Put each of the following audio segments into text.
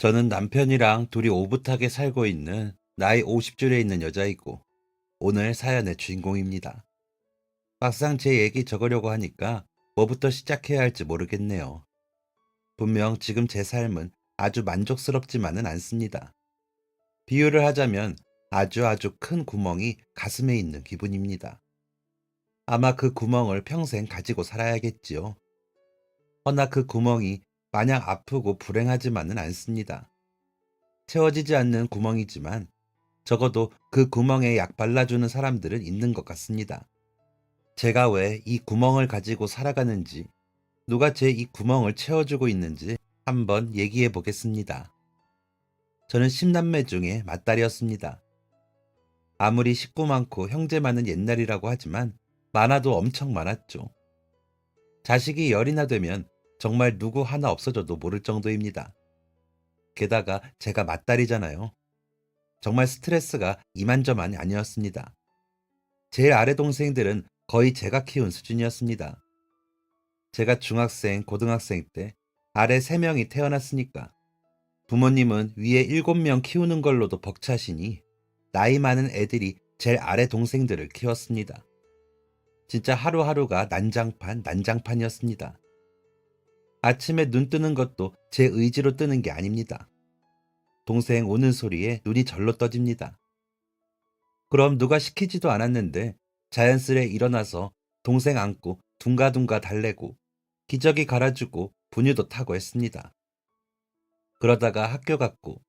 저는 남편이랑 둘이 오붓하게 살고 있는 나이 50줄에 있는 여자이고 오늘 사연의 주인공입니다. 막상 제 얘기 적으려고 하니까 뭐부터 시작해야 할지 모르겠네요. 분명 지금 제 삶은 아주 만족스럽지만은 않습니다. 비유를 하자면 아주 큰 구멍이 가슴에 있는 기분입니다. 아마 그 구멍을 평생 가지고 살아야겠지요. 허나 그 구멍이 마냥 아프고 불행하지만은 않습니다. 채워지지 않는 구멍이지만 적어도 그 구멍에 약 발라주는 사람들은 있는 것 같습니다. 제가 왜 이 구멍을 가지고 살아가는지, 누가 제 이 구멍을 채워주고 있는지 한번 얘기해 보겠습니다. 저는 10남매 중에 맏딸이었습니다. 아무리 식구 많고 형제 많은 옛날이라고 하지만 많아도 엄청 많았죠. 자식이 열이나 되면 정말 누구 하나 없어져도 모를 정도입니다. 게다가 제가 맏딸이잖아요. 정말 스트레스가 이만저만이 아니었습니다. 제일 아래 동생들은 거의 제가 키운 수준이었습니다. 제가 중학생, 고등학생 때 아래 3명이 태어났으니까 부모님은 위에 7명 키우는 걸로도 벅차시니 나이 많은 애들이 제일 아래 동생들을 키웠습니다. 진짜 하루하루가 난장판이었습니다. 아침에 눈 뜨는 것도 제 의지로 뜨는 게 아닙니다. 동생 오는 소리에 눈이 절로 떠집니다. 그럼 누가 시키지도 않았는데 자연스레 일어나서 동생 안고 둥가둥가 달래고 기저귀 갈아주고 분유도 타고 했습니다. 그러다가 학교 갔고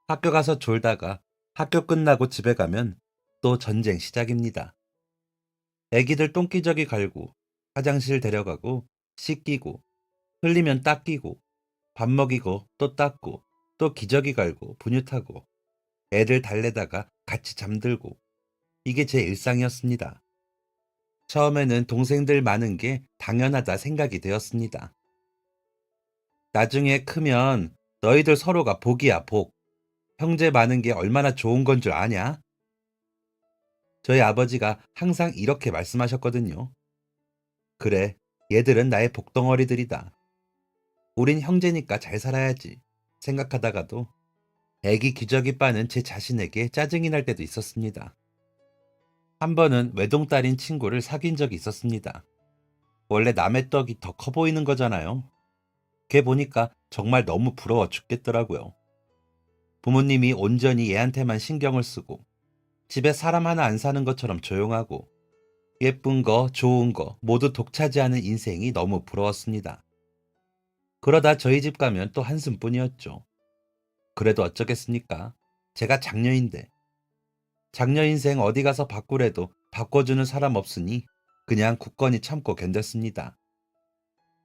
학교 가서 졸다가 학교 끝나고 집에 가면 또 전쟁 시작입니다. 애기들 똥기저귀 갈고 화장실 데려가고 씻기고 흘리면 닦이고 밥 먹이고 또 닦고 또 기저귀 갈고 분유 타고 애들 달래다가 같이 잠들고 이게 제 일상이었습니다. 처음에는 동생들 많은 게 당연하다 생각이 되었습니다. 나중에 크면 너희들 서로가 복이야, 복. 형제 많은 게 얼마나 좋은 건 줄 아냐? 저희 아버지가 항상 이렇게 말씀하셨거든요. 그래, 얘들은 나의 복덩어리들이다. 우린 형제니까 잘 살아야지. 생각하다가도 애기 기저귀 빠는 제 자신에게 짜증이 날 때도 있었습니다. 한 번은 외동딸인 친구를 사귄 적이 있었습니다. 원래 남의 떡이 더 커 보이는 거잖아요. 걔 보니까 정말 너무 부러워 죽겠더라고요. 부모님이 온전히 얘한테만 신경을 쓰고 집에 사람 하나 안 사는 것처럼 조용하고 예쁜 거, 좋은 거 모두 독차지하는 인생이 너무 부러웠습니다. 그러다 저희 집 가면 또 한숨뿐이었죠. 그래도 어쩌겠습니까? 제가 장녀인데. 장녀 인생 어디 가서 바꾸래도 바꿔주는 사람 없으니 그냥 굳건히 참고 견뎠습니다.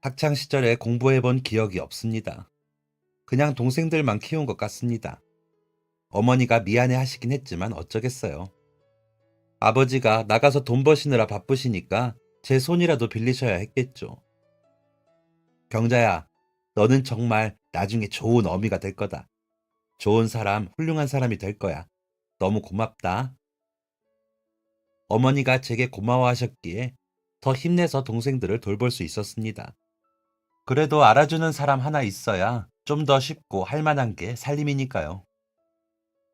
학창 시절에 공부해본 기억이 없습니다. 그냥 동생들만 키운 것 같습니다. 어머니가 미안해 하시긴 했지만 어쩌겠어요. 아버지가 나가서 돈 버시느라 바쁘시니까 제 손이라도 빌리셔야 했겠죠. 경자야, 너는 정말 나중에 좋은 어미가 될 거다. 좋은 사람, 훌륭한 사람이 될 거야. 너무 고맙다. 어머니가 제게 고마워하셨기에 더 힘내서 동생들을 돌볼 수 있었습니다. 그래도 알아주는 사람 하나 있어야 좀 더 쉽고 할 만한 게 살림이니까요.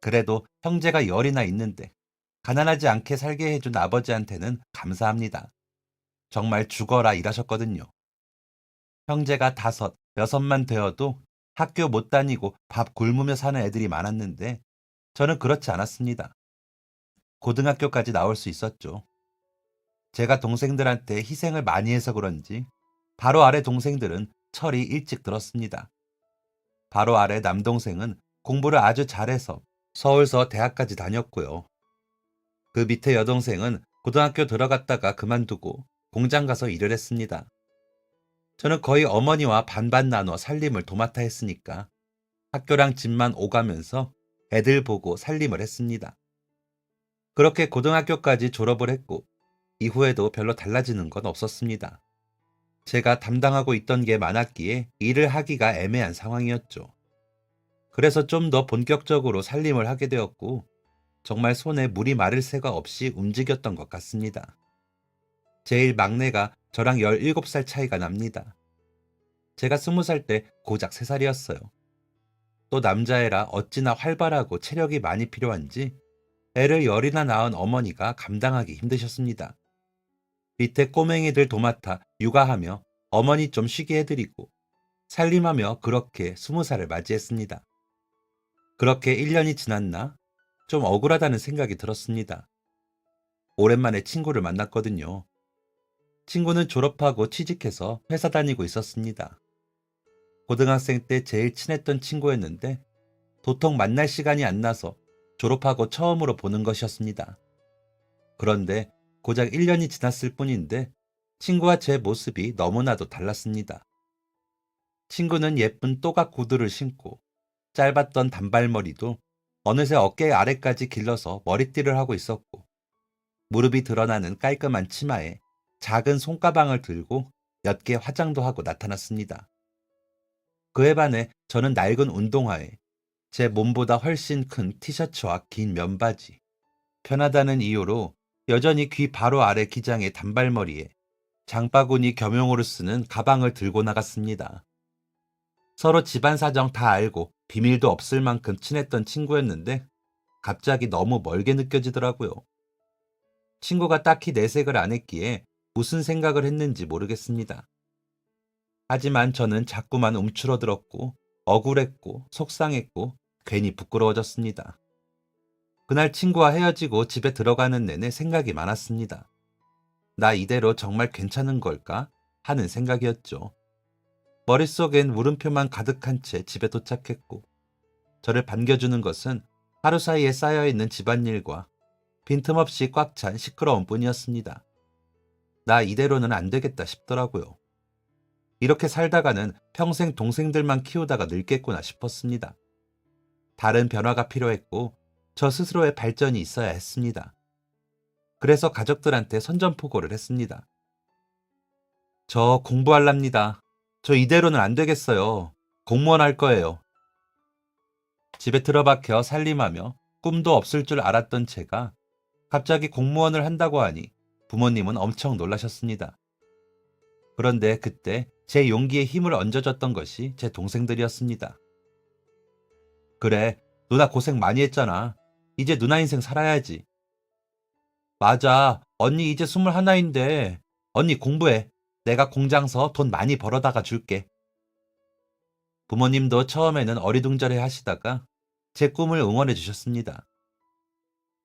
그래도 형제가 열이나 있는데 가난하지 않게 살게 해준 아버지한테는 감사합니다. 정말 죽어라 일하셨거든요. 형제가 5, 6만 되어도 학교 못 다니고 밥 굶으며 사는 애들이 많았는데 저는 그렇지 않았습니다. 고등학교까지 나올 수 있었죠. 제가 동생들한테 희생을 많이 해서 그런지 바로 아래 동생들은 철이 일찍 들었습니다. 바로 아래 남동생은 공부를 아주 잘해서 서울서 대학까지 다녔고요. 그 밑에 여동생은 고등학교 들어갔다가 그만두고 공장 가서 일을 했습니다. 저는 거의 어머니와 반반 나눠 살림을 도맡아 했으니까 학교랑 집만 오가면서 애들 보고 살림을 했습니다. 그렇게 고등학교까지 졸업을 했고 이후에도 별로 달라지는 건 없었습니다. 제가 담당하고 있던 게 많았기에 일을 하기가 애매한 상황이었죠. 그래서 좀 더 본격적으로 살림을 하게 되었고 정말 손에 물이 마를 새가 없이 움직였던 것 같습니다. 제일 막내가 저랑 17살 차이가 납니다. 제가 20살 때 고작 3살이었어요. 또 남자애라 어찌나 활발하고 체력이 많이 필요한지 애를 열이나 낳은 어머니가 감당하기 힘드셨습니다. 밑에 꼬맹이들 도맡아 육아하며 어머니 좀 쉬게 해드리고 살림하며 그렇게 20살을 맞이했습니다. 그렇게 1년이 지났나 좀 억울하다는 생각이 들었습니다. 오랜만에 친구를 만났거든요. 친구는 졸업하고 취직해서 회사 다니고 있었습니다. 고등학생 때 제일 친했던 친구였는데 도통 만날 시간이 안 나서 졸업하고 처음으로 보는 것이었습니다. 그런데 고작 1년이 지났을 뿐인데 친구와 제 모습이 너무나도 달랐습니다. 친구는 예쁜 또각 구두를 신고 짧았던 단발머리도 어느새 어깨 아래까지 길러서 머리띠를 하고 있었고 무릎이 드러나는 깔끔한 치마에 작은 손가방을 들고 옅게 화장도 하고 나타났습니다. 그에 반해 저는 낡은 운동화에 제 몸보다 훨씬 큰 티셔츠와 긴 면바지, 편하다는 이유로 여전히 귀 바로 아래 기장의 단발머리에 장바구니 겸용으로 쓰는 가방을 들고 나갔습니다. 서로 집안 사정 다 알고 비밀도 없을 만큼 친했던 친구였는데 갑자기 너무 멀게 느껴지더라고요. 친구가 딱히 내색을 안 했기에 무슨 생각을 했는지 모르겠습니다. 하지만 저는 자꾸만 움츠러들었고 억울했고 속상했고 괜히 부끄러워졌습니다. 그날 친구와 헤어지고 집에 들어가는 내내 생각이 많았습니다. 나 이대로 정말 괜찮은 걸까 하는 생각이었죠. 머릿속엔 물음표만 가득한 채 집에 도착했고 저를 반겨주는 것은 하루 사이에 쌓여있는 집안일과 빈틈없이 꽉 찬 시끄러움 뿐이었습니다. 나 이대로는 안 되겠다 싶더라고요. 이렇게 살다가는 평생 동생들만 키우다가 늙겠구나 싶었습니다. 다른 변화가 필요했고 저 스스로의 발전이 있어야 했습니다. 그래서 가족들한테 선전포고를 했습니다. 저 공부할랍니다. 저 이대로는 안 되겠어요. 공무원 할 거예요. 집에 틀어박혀 살림하며 꿈도 없을 줄 알았던 제가 갑자기 공무원을 한다고 하니 부모님은 엄청 놀라셨습니다. 그런데 그때 제 용기에 힘을 얹어줬던 것이 제 동생들이었습니다. 그래, 누나 고생 많이 했잖아. 이제 누나 인생 살아야지. 맞아, 언니 이제 21인데 언니 공부해. 내가 공장서 돈 많이 벌어다가 줄게. 부모님도 처음에는 어리둥절해 하시다가 제 꿈을 응원해 주셨습니다.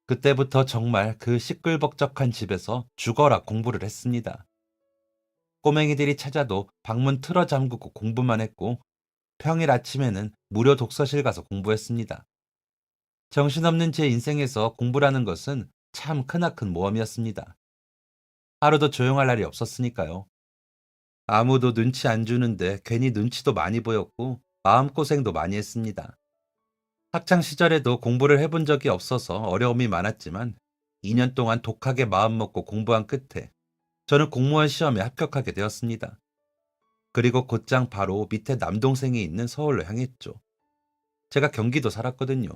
그때부터 정말 그 시끌벅적한 집에서 죽어라 공부를 했습니다. 꼬맹이들이 찾아도 방문 틀어 잠그고 공부만 했고 평일 아침에는 무료 독서실 가서 공부했습니다. 정신없는 제 인생에서 공부라는 것은 참 크나큰 모험이었습니다. 하루도 조용할 날이 없었으니까요. 아무도 눈치 안 주는데 괜히 눈치도 많이 보였고 마음고생도 많이 했습니다. 학창 시절에도 공부를 해본 적이 없어서 어려움이 많았지만 2년 동안 독하게 마음먹고 공부한 끝에 저는 공무원 시험에 합격하게 되었습니다. 그리고 곧장 바로 밑에 남동생이 있는 서울로 향했죠. 제가 경기도 살았거든요.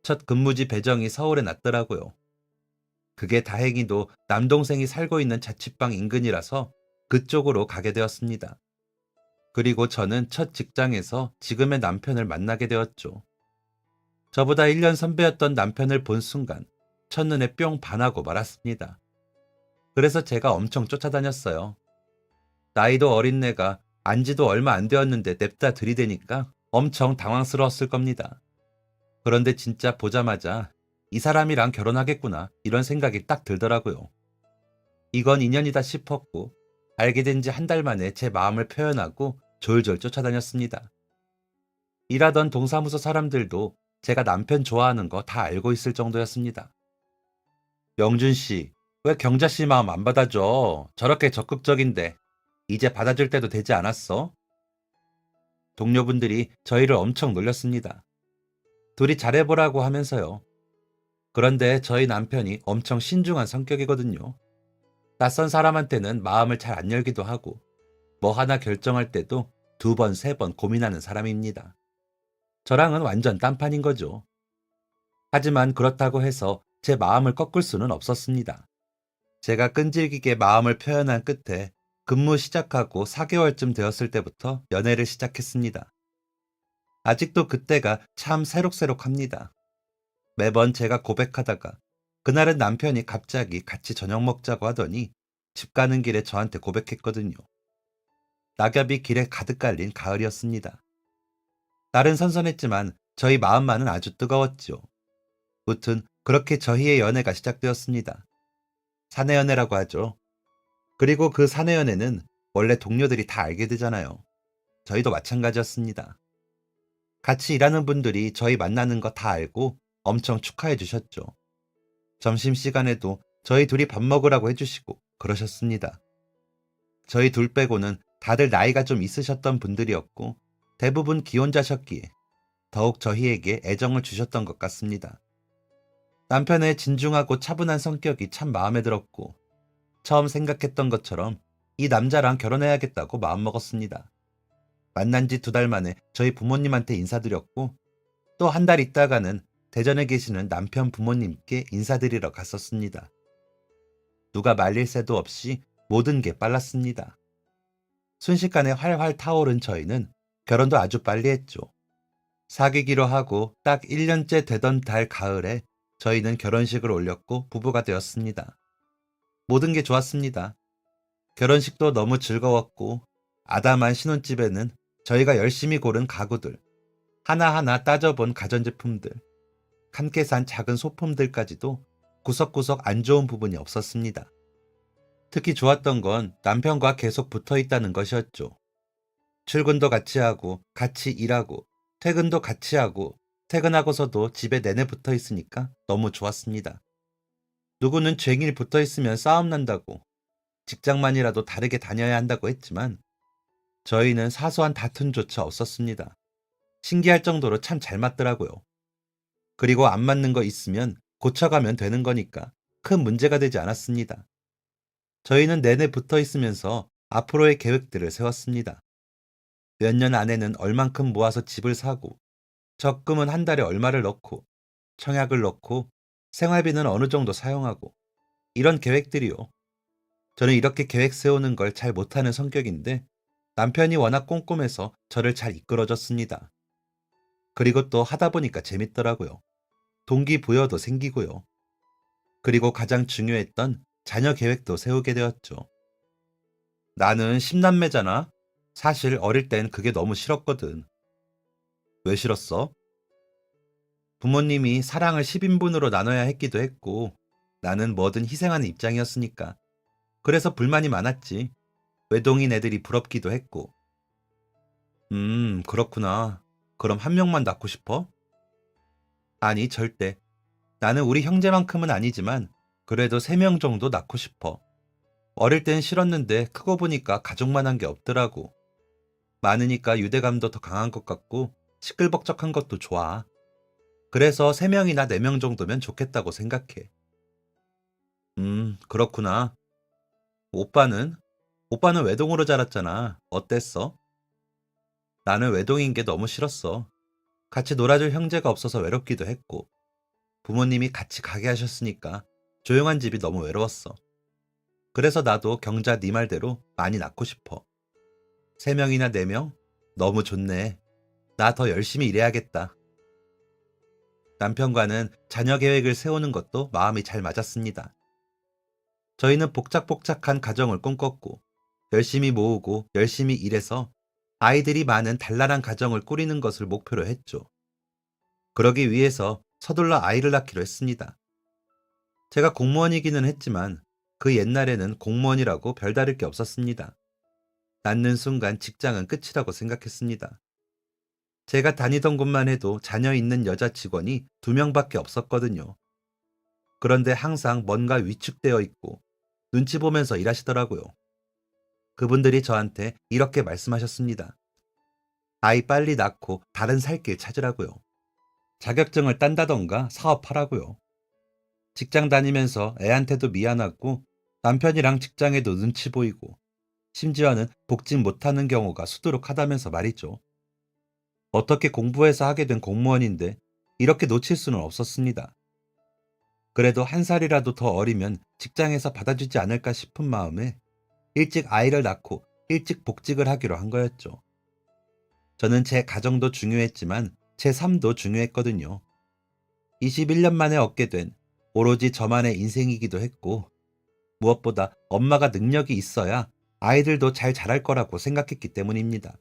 첫 근무지 배정이 서울에 났더라고요. 그게 다행히도 남동생이 살고 있는 자취방 인근이라서 그쪽으로 가게 되었습니다. 그리고 저는 첫 직장에서 지금의 남편을 만나게 되었죠. 저보다 1년 선배였던 남편을 본 순간 첫눈에 뿅 반하고 말았습니다. 그래서 제가 엄청 쫓아다녔어요. 나이도 어린 내가 안지도 얼마 안 되었는데 냅다 들이대니까 엄청 당황스러웠을 겁니다. 그런데 진짜 보자마자 이 사람이랑 결혼하겠구나 이런 생각이 딱 들더라고요. 이건 인연이다 싶었고 알게 된 지 한 달 만에 제 마음을 표현하고 졸졸 쫓아다녔습니다. 일하던 동사무소 사람들도 제가 남편 좋아하는 거 다 알고 있을 정도였습니다. 영준 씨, 왜 경자 씨 마음 안 받아줘? 저렇게 적극적인데 이제 받아줄 때도 되지 않았어? 동료분들이 저희를 엄청 놀렸습니다. 둘이 잘해보라고 하면서요. 그런데 저희 남편이 엄청 신중한 성격이거든요. 낯선 사람한테는 마음을 잘 안 열기도 하고 뭐 하나 결정할 때도 2번, 3번 고민하는 사람입니다. 저랑은 완전 딴판인 거죠. 하지만 그렇다고 해서 제 마음을 꺾을 수는 없었습니다. 제가 끈질기게 마음을 표현한 끝에 근무 시작하고 4개월쯤 되었을 때부터 연애를 시작했습니다. 아직도 그때가 참 새록새록합니다. 매번 제가 고백하다가 그날은 남편이 갑자기 같이 저녁 먹자고 하더니 집 가는 길에 저한테 고백했거든요. 낙엽이 길에 가득 깔린 가을이었습니다. 날은 선선했지만 저희 마음만은 아주 뜨거웠죠. 무튼 그렇게 저희의 연애가 시작되었습니다. 사내 연애라고 하죠. 그리고 그 사내 연애는 원래 동료들이 다 알게 되잖아요. 저희도 마찬가지였습니다. 같이 일하는 분들이 저희 만나는 거 다 알고 엄청 축하해 주셨죠. 점심시간에도 저희 둘이 밥 먹으라고 해주시고 그러셨습니다. 저희 둘 빼고는 다들 나이가 좀 있으셨던 분들이었고 대부분 기혼자셨기에 더욱 저희에게 애정을 주셨던 것 같습니다. 남편의 진중하고 차분한 성격이 참 마음에 들었고 처음 생각했던 것처럼 이 남자랑 결혼해야겠다고 마음먹었습니다. 만난 지 2달 만에 저희 부모님한테 인사드렸고 또 한 달 있다가는 대전에 계시는 남편 부모님께 인사드리러 갔었습니다. 누가 말릴 새도 없이 모든 게 빨랐습니다. 순식간에 활활 타오른 저희는 결혼도 아주 빨리 했죠. 사귀기로 하고 딱 1년째 되던 달 가을에 저희는 결혼식을 올렸고 부부가 되었습니다. 모든 게 좋았습니다. 결혼식도 너무 즐거웠고 아담한 신혼집에는 저희가 열심히 고른 가구들, 하나하나 따져본 가전제품들, 함께 산 작은 소품들까지도 구석구석 안 좋은 부분이 없었습니다. 특히 좋았던 건 남편과 계속 붙어 있다는 것이었죠. 출근도 같이 하고, 같이 일하고, 퇴근도 같이 하고, 퇴근하고서도 집에 내내 붙어 있으니까 너무 좋았습니다. 누구는 쟁일 붙어 있으면 싸움 난다고, 직장만이라도 다르게 다녀야 한다고 했지만, 저희는 사소한 다툼조차 없었습니다. 신기할 정도로 참 잘 맞더라고요. 그리고 안 맞는 거 있으면 고쳐가면 되는 거니까 큰 문제가 되지 않았습니다. 저희는 내내 붙어 있으면서 앞으로의 계획들을 세웠습니다. 몇 년 안에는 얼만큼 모아서 집을 사고, 적금은 한 달에 얼마를 넣고, 청약을 넣고, 생활비는 어느 정도 사용하고, 이런 계획들이요. 저는 이렇게 계획 세우는 걸 잘 못하는 성격인데, 남편이 워낙 꼼꼼해서 저를 잘 이끌어줬습니다. 그리고 또 하다 보니까 재밌더라고요. 동기부여도 생기고요. 그리고 가장 중요했던 자녀 계획도 세우게 되었죠. 나는 10남매잖아. 사실 어릴 땐 그게 너무 싫었거든. 왜 싫었어? 부모님이 사랑을 10인분으로 나눠야 했기도 했고, 나는 뭐든 희생하는 입장이었으니까. 그래서 불만이 많았지. 외동인 애들이 부럽기도 했고. 그렇구나. 그럼 한 명만 낳고 싶어? 아니, 절대. 나는 우리 형제만큼은 아니지만, 그래도 3명 정도 낳고 싶어. 어릴 땐 싫었는데, 크고 보니까 가족만한 게 없더라고. 많으니까 유대감도 더 강한 것 같고, 시끌벅적한 것도 좋아. 그래서 3명이나 4명 정도면 좋겠다고 생각해. 그렇구나. 오빠는? 오빠는 외동으로 자랐잖아. 어땠어? 나는 외동인 게 너무 싫었어. 같이 놀아줄 형제가 없어서 외롭기도 했고, 부모님이 같이 가게 하셨으니까 조용한 집이 너무 외로웠어. 그래서 나도 경자 네 말대로 많이 낳고 싶어. 3명이나 4명? 너무 좋네. 나 더 열심히 일해야겠다. 남편과는 자녀 계획을 세우는 것도 마음이 잘 맞았습니다. 저희는 복작복작한 가정을 꿈꿨고 열심히 모으고 열심히 일해서 아이들이 많은 단란한 가정을 꾸리는 것을 목표로 했죠. 그러기 위해서 서둘러 아이를 낳기로 했습니다. 제가 공무원이기는 했지만 그 옛날에는 공무원이라고 별다를 게 없었습니다. 낳는 순간 직장은 끝이라고 생각했습니다. 제가 다니던 곳만 해도 자녀 있는 여자 직원이 2명밖에 없었거든요. 그런데 항상 뭔가 위축되어 있고 눈치 보면서 일하시더라고요. 그분들이 저한테 이렇게 말씀하셨습니다. 아이 빨리 낳고 다른 살 길 찾으라고요. 자격증을 딴다던가 사업하라고요. 직장 다니면서 애한테도 미안하고 남편이랑 직장에도 눈치 보이고 심지어는 복직 못하는 경우가 수두룩하다면서 말이죠. 어떻게 공부해서 하게 된 공무원인데 이렇게 놓칠 수는 없었습니다. 그래도 1살이라도 더 어리면 직장에서 받아주지 않을까 싶은 마음에 일찍 아이를 낳고 일찍 복직을 하기로 한 거였죠. 저는 제 가정도 중요했지만 제 삶도 중요했거든요. 21년 만에 얻게 된 오로지 저만의 인생이기도 했고, 무엇보다 엄마가 능력이 있어야 아이들도 잘 자랄 거라고 생각했기 때문입니다.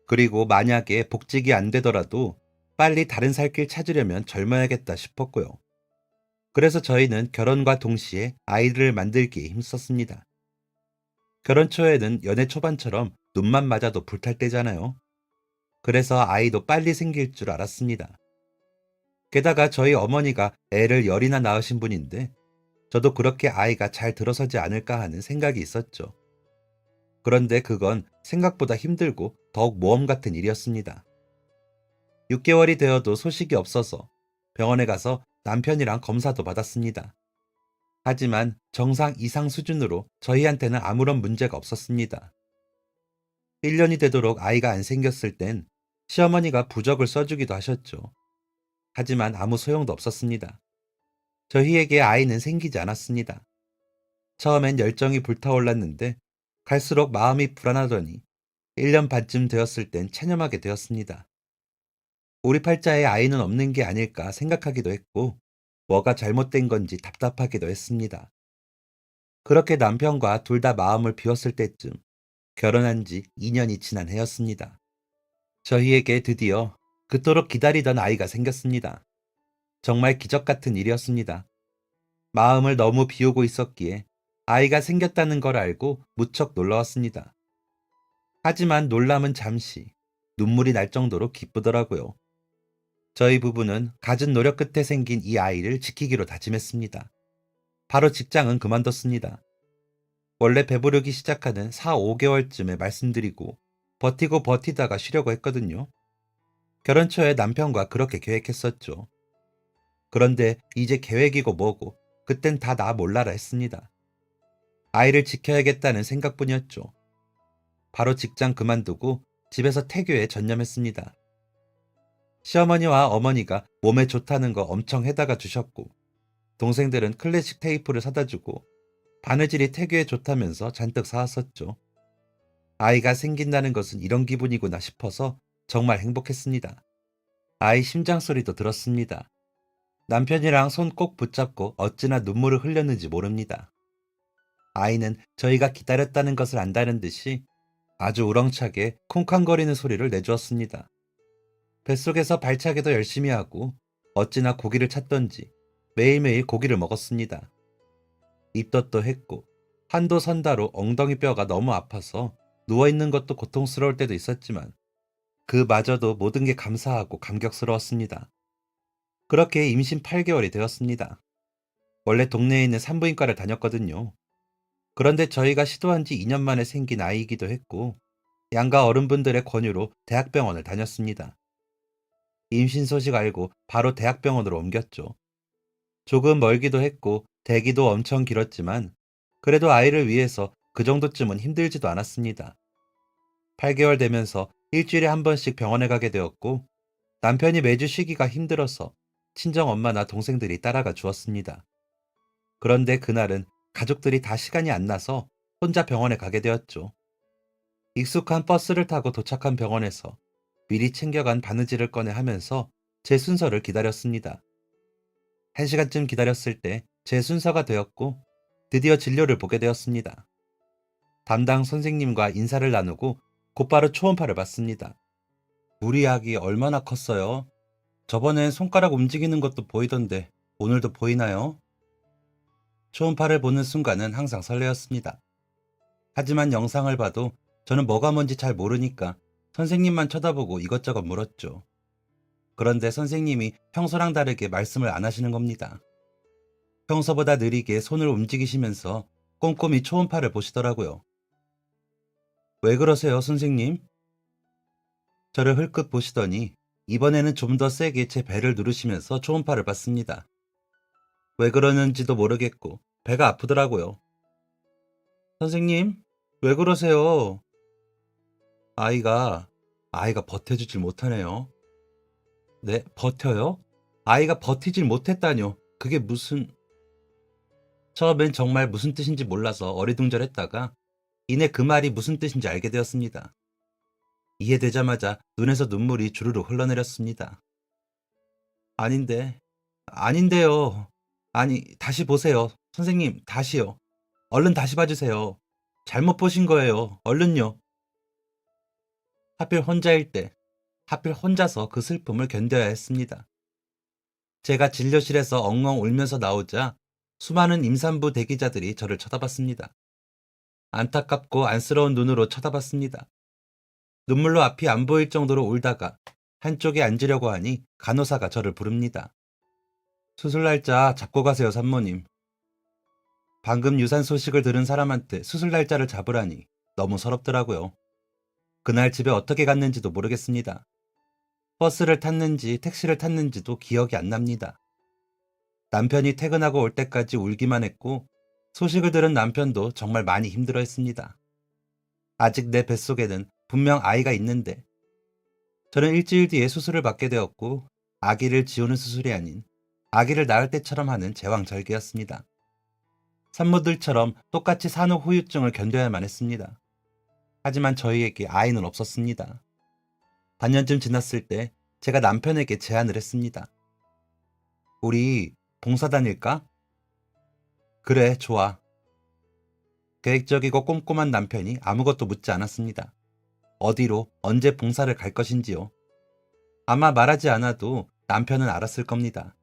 그리고 만약에 복직이 안 되더라도 빨리 다른 살 길 찾으려면 젊어야겠다 싶었고요. 그래서 저희는 결혼과 동시에 아이를 만들기에 힘썼습니다. 결혼 초에는 연애 초반처럼 눈만 맞아도 불탈 때잖아요. 그래서 아이도 빨리 생길 줄 알았습니다. 게다가 저희 어머니가 애를 열이나 낳으신 분인데 저도 그렇게 아이가 잘 들어서지 않을까 하는 생각이 있었죠. 그런데 그건 생각보다 힘들고 더욱 모험 같은 일이었습니다. 6개월이 되어도 소식이 없어서 병원에 가서 남편이랑 검사도 받았습니다. 하지만 정상 이상 수준으로 저희한테는 아무런 문제가 없었습니다. 1년이 되도록 아이가 안 생겼을 땐 시어머니가 부적을 써주기도 하셨죠. 하지만 아무 소용도 없었습니다. 저희에게 아이는 생기지 않았습니다. 처음엔 열정이 불타올랐는데 갈수록 마음이 불안하더니 1년 반쯤 되었을 땐 체념하게 되었습니다. 우리 팔자에 아이는 없는 게 아닐까 생각하기도 했고 뭐가 잘못된 건지 답답하기도 했습니다. 그렇게 남편과 둘 다 마음을 비웠을 때쯤 결혼한 지 2년이 지난 해였습니다. 저희에게 드디어 그토록 기다리던 아이가 생겼습니다. 정말 기적 같은 일이었습니다. 마음을 너무 비우고 있었기에 아이가 생겼다는 걸 알고 무척 놀라웠습니다. 하지만 놀람은 잠시, 눈물이 날 정도로 기쁘더라고요. 저희 부부는 갖은 노력 끝에 생긴 이 아이를 지키기로 다짐했습니다. 바로 직장은 그만뒀습니다. 원래 배부르기 시작하는 4, 5개월쯤에 말씀드리고 버티고 버티다가 쉬려고 했거든요. 결혼 초에 남편과 그렇게 계획했었죠. 그런데 이제 계획이고 뭐고 그땐 다 나 몰라라 했습니다. 아이를 지켜야겠다는 생각뿐이었죠. 바로 직장 그만두고 집에서 태교에 전념했습니다. 시어머니와 어머니가 몸에 좋다는 거 엄청 해다가 주셨고 동생들은 클래식 테이프를 사다 주고 바느질이 태교에 좋다면서 잔뜩 사왔었죠. 아이가 생긴다는 것은 이런 기분이구나 싶어서 정말 행복했습니다. 아이 심장 소리도 들었습니다. 남편이랑 손 꼭 붙잡고 어찌나 눈물을 흘렸는지 모릅니다. 아이는 저희가 기다렸다는 것을 안다는 듯이 아주 우렁차게 쿵쾅거리는 소리를 내주었습니다. 뱃속에서 발차기도 열심히 하고 어찌나 고기를 찾던지 매일매일 고기를 먹었습니다. 입덧도 했고 한도 선다로 엉덩이 뼈가 너무 아파서 누워있는 것도 고통스러울 때도 있었지만 그마저도 모든 게 감사하고 감격스러웠습니다. 그렇게 임신 8개월이 되었습니다. 원래 동네에 있는 산부인과를 다녔거든요. 그런데 저희가 시도한 지 2년 만에 생긴 아이이기도 했고 양가 어른분들의 권유로 대학병원을 다녔습니다. 임신 소식 알고 바로 대학병원으로 옮겼죠. 조금 멀기도 했고 대기도 엄청 길었지만 그래도 아이를 위해서 그 정도쯤은 힘들지도 않았습니다. 8개월 되면서 일주일에 한 번씩 병원에 가게 되었고 남편이 매주 쉬기가 힘들어서 친정 엄마나 동생들이 따라가 주었습니다. 그런데 그날은 가족들이 다 시간이 안 나서 혼자 병원에 가게 되었죠. 익숙한 버스를 타고 도착한 병원에서 미리 챙겨간 바느질을 꺼내 하면서 제 순서를 기다렸습니다. 1시간쯤 기다렸을 때 제 순서가 되었고 드디어 진료를 보게 되었습니다. 담당 선생님과 인사를 나누고 곧바로 초음파를 받습니다. 우리 아기 얼마나 컸어요? 저번엔 손가락 움직이는 것도 보이던데 오늘도 보이나요? 초음파를 보는 순간은 항상 설레었습니다. 하지만 영상을 봐도 저는 뭐가 뭔지 잘 모르니까 선생님만 쳐다보고 이것저것 물었죠. 그런데 선생님이 평소랑 다르게 말씀을 안 하시는 겁니다. 평소보다 느리게 손을 움직이시면서 꼼꼼히 초음파를 보시더라고요. 왜 그러세요, 선생님? 저를 흘끗 보시더니 이번에는 좀 더 세게 제 배를 누르시면서 초음파를 받습니다. 왜 그러는지도 모르겠고 배가 아프더라고요. 선생님, 왜 그러세요? 아이가, 아이가 버텨주질 못하네요. 네, 버텨요? 아이가 버티질 못했다뇨. 그게 무슨... 처음엔 정말 무슨 뜻인지 몰라서 어리둥절했다가 이내 그 말이 무슨 뜻인지 알게 되었습니다. 이해되자마자 눈에서 눈물이 주르르 흘러내렸습니다. 아닌데, 아닌데요. 아니, 다시 보세요. 선생님, 다시요. 얼른 다시 봐주세요. 잘못 보신 거예요. 얼른요. 하필 혼자일 때, 하필 혼자서 그 슬픔을 견뎌야 했습니다. 제가 진료실에서 엉엉 울면서 나오자 수많은 임산부 대기자들이 저를 쳐다봤습니다. 안타깝고 안쓰러운 눈으로 쳐다봤습니다. 눈물로 앞이 안 보일 정도로 울다가 한쪽에 앉으려고 하니 간호사가 저를 부릅니다. 수술 날짜 잡고 가세요, 산모님. 방금 유산 소식을 들은 사람한테 수술 날짜를 잡으라니 너무 서럽더라고요. 그날 집에 어떻게 갔는지도 모르겠습니다. 버스를 탔는지 택시를 탔는지도 기억이 안 납니다. 남편이 퇴근하고 올 때까지 울기만 했고 소식을 들은 남편도 정말 많이 힘들어했습니다. 아직 내 뱃속에는 분명 아이가 있는데 저는 일주일 뒤에 수술을 받게 되었고 아기를 지우는 수술이 아닌 아기를 낳을 때처럼 하는 제왕절개였습니다. 산모들처럼 똑같이 산후 후유증을 견뎌야만 했습니다. 하지만 저희에게 아이는 없었습니다. 반년쯤 지났을 때 제가 남편에게 제안을 했습니다. 우리 봉사 다닐까? 그래, 좋아. 계획적이고 꼼꼼한 남편이 아무것도 묻지 않았습니다. 어디로, 언제 봉사를 갈 것인지요. 아마 말하지 않아도 남편은 알았을 겁니다.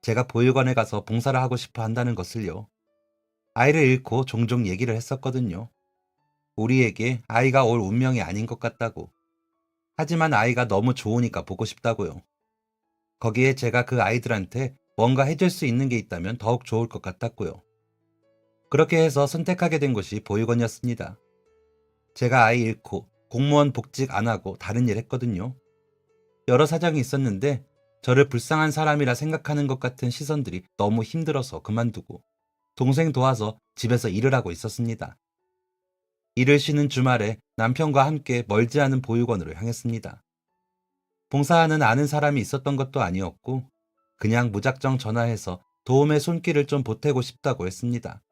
제가 보육원에 가서 봉사를 하고 싶어 한다는 것을요. 아이를 잃고 종종 얘기를 했었거든요. 우리에게 아이가 올 운명이 아닌 것 같다고. 하지만 아이가 너무 좋으니까 보고 싶다고요. 거기에 제가 그 아이들한테 뭔가 해줄 수 있는 게 있다면 더욱 좋을 것 같았고요. 그렇게 해서 선택하게 된 곳이 보육원이었습니다. 제가 아이 잃고 공무원 복직 안 하고 다른 일 했거든요. 여러 사정이 있었는데 저를 불쌍한 사람이라 생각하는 것 같은 시선들이 너무 힘들어서 그만두고 동생 도와서 집에서 일을 하고 있었습니다. 일을 쉬는 주말에 남편과 함께 멀지 않은 보육원으로 향했습니다. 봉사하는 아는 사람이 있었던 것도 아니었고 그냥 무작정 전화해서 도움의 손길을 좀 보태고 싶다고 했습니다.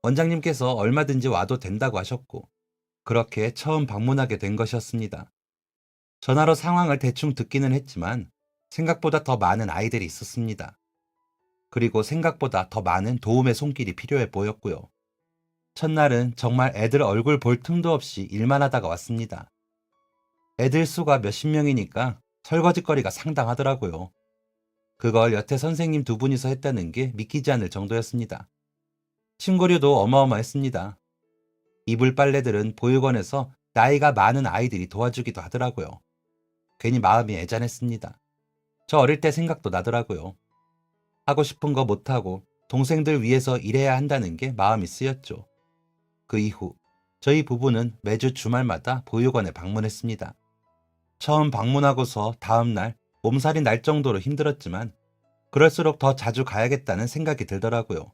원장님께서 얼마든지 와도 된다고 하셨고 그렇게 처음 방문하게 된 것이었습니다. 전화로 상황을 대충 듣기는 했지만 생각보다 더 많은 아이들이 있었습니다. 그리고 생각보다 더 많은 도움의 손길이 필요해 보였고요. 첫날은 정말 애들 얼굴 볼 틈도 없이 일만 하다가 왔습니다. 애들 수가 몇십 명이니까 설거지거리가 상당하더라고요. 그걸 여태 선생님 두 분이서 했다는 게 믿기지 않을 정도였습니다. 침구류도 어마어마했습니다. 이불 빨래들은 보육원에서 나이가 많은 아이들이 도와주기도 하더라고요. 괜히 마음이 애잔했습니다. 저 어릴 때 생각도 나더라고요. 하고 싶은 거 못하고 동생들 위해서 일해야 한다는 게 마음이 쓰였죠. 그 이후 저희 부부는 매주 주말마다 보육원에 방문했습니다. 처음 방문하고서 다음날 몸살이 날 정도로 힘들었지만 그럴수록 더 자주 가야겠다는 생각이 들더라고요.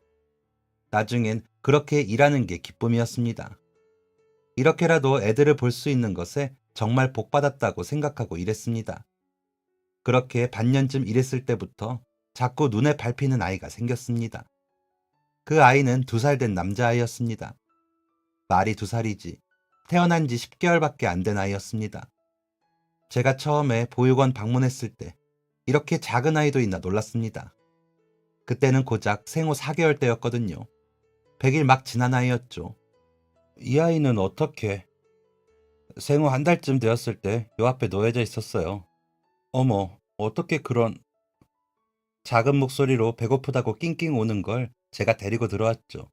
나중엔 그렇게 일하는 게 기쁨이었습니다. 이렇게라도 애들을 볼 수 있는 것에 정말 복받았다고 생각하고 일했습니다. 그렇게 반년쯤 일했을 때부터 자꾸 눈에 밟히는 아이가 생겼습니다. 그 아이는 2살 된 남자아이였습니다. 말이 2살이지 태어난 지 10개월밖에 안 된 아이였습니다. 제가 처음에 보육원 방문했을 때 이렇게 작은 아이도 있나 놀랐습니다. 그때는 고작 생후 4개월 때였거든요. 100일 막 지난 아이였죠. 이 아이는 어떻게? 생후 1달쯤 되었을 때 요 앞에 놓여져 있었어요. 어머, 어떻게 그런... 작은 목소리로 배고프다고 낑낑 오는 걸 제가 데리고 들어왔죠.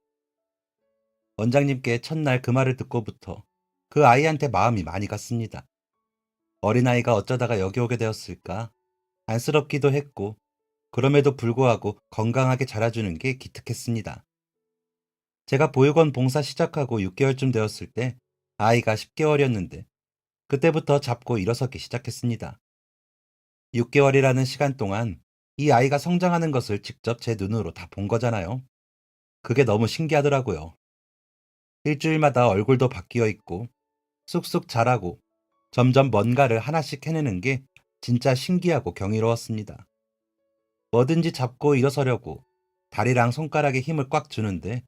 원장님께 첫날 그 말을 듣고부터 그 아이한테 마음이 많이 갔습니다. 어린아이가 어쩌다가 여기 오게 되었을까? 안쓰럽기도 했고 그럼에도 불구하고 건강하게 자라주는 게 기특했습니다. 제가 보육원 봉사 시작하고 6개월쯤 되었을 때 아이가 10개월이었는데 그때부터 잡고 일어서기 시작했습니다. 6개월이라는 시간 동안 이 아이가 성장하는 것을 직접 제 눈으로 다 본 거잖아요. 그게 너무 신기하더라고요. 일주일마다 얼굴도 바뀌어 있고 쑥쑥 자라고 점점 뭔가를 하나씩 해내는 게 진짜 신기하고 경이로웠습니다. 뭐든지 잡고 일어서려고 다리랑 손가락에 힘을 꽉 주는데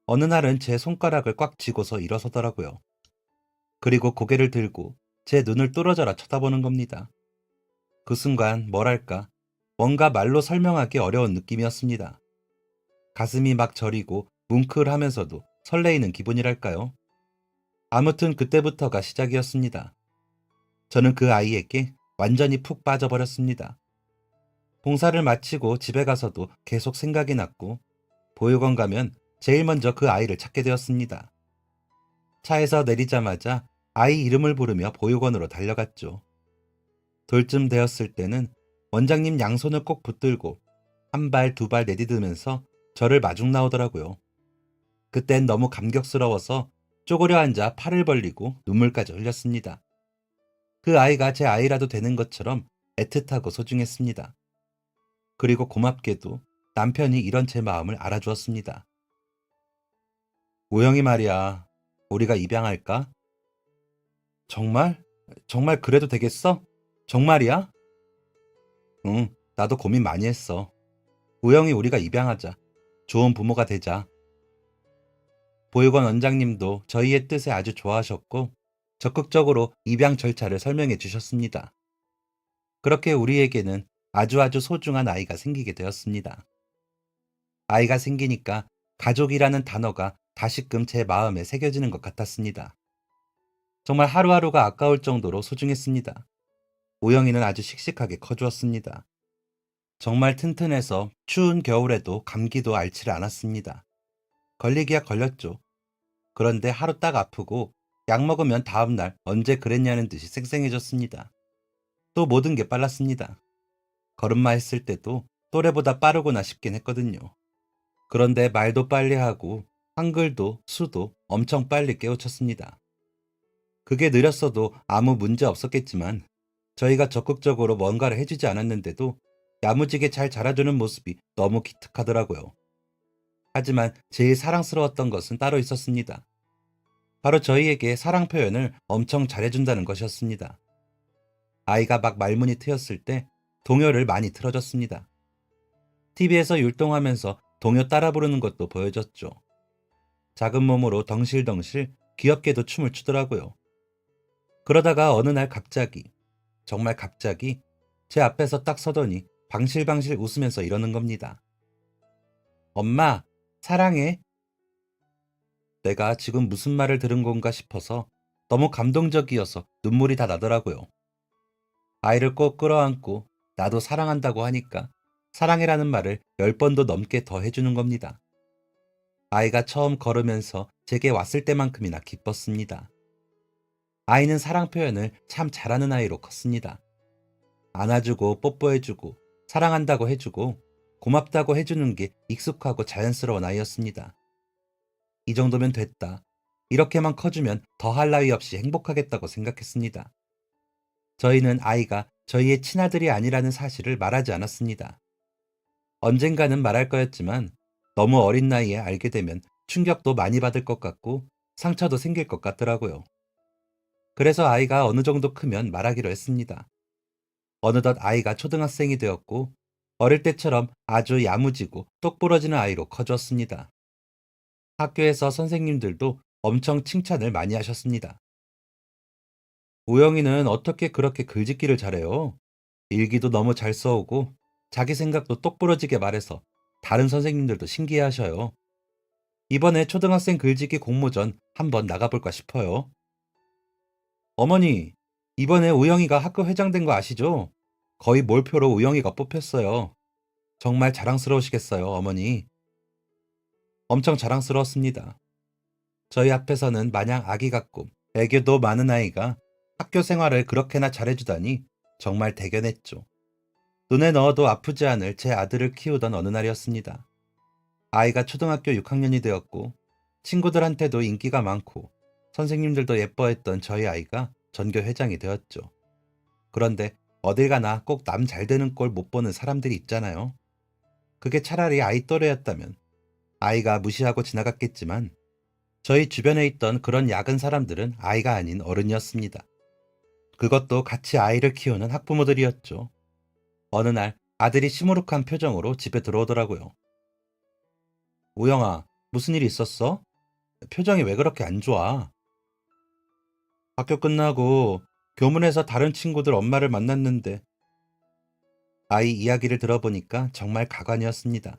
어느 날은 제 손가락을 꽉 쥐고서 일어서더라고요. 그리고 고개를 들고 제 눈을 뚫어져라 쳐다보는 겁니다. 그 순간 뭐랄까 뭔가 말로 설명하기 어려운 느낌이었습니다. 가슴이 막 저리고 뭉클하면서도 설레이는 기분이랄까요? 아무튼 그때부터가 시작이었습니다. 저는 그 아이에게 완전히 푹 빠져버렸습니다. 봉사를 마치고 집에 가서도 계속 생각이 났고 보육원 가면 제일 먼저 그 아이를 찾게 되었습니다. 차에서 내리자마자 아이 이름을 부르며 보육원으로 달려갔죠. 돌쯤 되었을 때는 원장님 양손을 꼭 붙들고 한 발 두 발 내디디면서 저를 마중 나오더라고요. 그땐 너무 감격스러워서 쪼그려 앉아 팔을 벌리고 눈물까지 흘렸습니다. 그 아이가 제 아이라도 되는 것처럼 애틋하고 소중했습니다. 그리고 고맙게도 남편이 이런 제 마음을 알아주었습니다. 우영이 말이야, 우리가 입양할까? 정말? 정말 그래도 되겠어? 정말이야? 응, 나도 고민 많이 했어. 우영이 우리가 입양하자. 좋은 부모가 되자. 보육원 원장님도 저희의 뜻에 아주 좋아하셨고 적극적으로 입양 절차를 설명해 주셨습니다. 그렇게 우리에게는 아주 소중한 아이가 생기게 되었습니다. 아이가 생기니까 가족이라는 단어가 다시금 제 마음에 새겨지는 것 같았습니다. 정말 하루하루가 아까울 정도로 소중했습니다. 우영이는 아주 씩씩하게 커주었습니다. 정말 튼튼해서 추운 겨울에도 감기도 앓지를 않았습니다. 걸리기야 걸렸죠. 그런데 하루 딱 아프고 약 먹으면 다음날 언제 그랬냐는 듯이 쌩쌩해졌습니다. 또 모든 게 빨랐습니다. 걸음마 했을 때도 또래보다 빠르구나 싶긴 했거든요. 그런데 말도 빨리 하고 한글도 수도 엄청 빨리 깨우쳤습니다. 그게 느렸어도 아무 문제 없었겠지만 저희가 적극적으로 뭔가를 해주지 않았는데도 야무지게 잘 자라주는 모습이 너무 기특하더라고요. 하지만 제일 사랑스러웠던 것은 따로 있었습니다. 바로 저희에게 사랑 표현을 엄청 잘해준다는 것이었습니다. 아이가 막 말문이 트였을 때 동요를 많이 틀어줬습니다. TV에서 율동하면서 동요 따라 부르는 것도 보여줬죠. 작은 몸으로 덩실덩실 귀엽게도 춤을 추더라고요. 그러다가 어느 날 갑자기, 정말 갑자기 제 앞에서 딱 서더니 방실방실 웃으면서 이러는 겁니다. 엄마, 사랑해. 내가 지금 무슨 말을 들은 건가 싶어서 너무 감동적이어서 눈물이 다 나더라고요. 아이를 꼭 끌어안고 나도 사랑한다고 하니까 사랑해라는 말을 10번도 넘게 더 해주는 겁니다. 아이가 처음 걸으면서 제게 왔을 때만큼이나 기뻤습니다. 아이는 사랑 표현을 참 잘하는 아이로 컸습니다. 안아주고 뽀뽀해주고 사랑한다고 해주고 고맙다고 해주는 게 익숙하고 자연스러운 아이였습니다. 이 정도면 됐다. 이렇게만 커주면 더할 나위 없이 행복하겠다고 생각했습니다. 저희는 아이가 저희의 친아들이 아니라는 사실을 말하지 않았습니다. 언젠가는 말할 거였지만 너무 어린 나이에 알게 되면 충격도 많이 받을 것 같고 상처도 생길 것 같더라고요. 그래서 아이가 어느 정도 크면 말하기로 했습니다. 어느덧 아이가 초등학생이 되었고 어릴 때처럼 아주 야무지고 똑부러지는 아이로 커졌습니다. 학교에서 선생님들도 엄청 칭찬을 많이 하셨습니다. 우영이는 어떻게 그렇게 글짓기를 잘해요? 일기도 너무 잘 써오고 자기 생각도 똑부러지게 말해서 다른 선생님들도 신기해하셔요. 이번에 초등학생 글짓기 공모전 한번 나가볼까 싶어요. 어머니, 이번에 우영이가 학교 회장 된 거 아시죠? 거의 몰표로 우영이가 뽑혔어요. 정말 자랑스러우시겠어요, 어머니. 엄청 자랑스러웠습니다. 저희 앞에서는 마냥 아기 같고 애교도 많은 아이가 학교 생활을 그렇게나 잘해주다니 정말 대견했죠. 눈에 넣어도 아프지 않을 제 아들을 키우던 어느 날이었습니다. 아이가 초등학교 6학년이 되었고 친구들한테도 인기가 많고 선생님들도 예뻐했던 저희 아이가 전교 회장이 되었죠. 그런데 어딜 가나 꼭 남 잘 되는 꼴 못 보는 사람들이 있잖아요. 그게 차라리 아이 또래였다면 아이가 무시하고 지나갔겠지만 저희 주변에 있던 그런 야근 사람들은 아이가 아닌 어른이었습니다. 그것도 같이 아이를 키우는 학부모들이었죠. 어느 날 아들이 시무룩한 표정으로 집에 들어오더라고요. 우영아, 무슨 일 있었어? 표정이 왜 그렇게 안 좋아? 학교 끝나고 교문에서 다른 친구들 엄마를 만났는데 아이 이야기를 들어보니까 정말 가관이었습니다.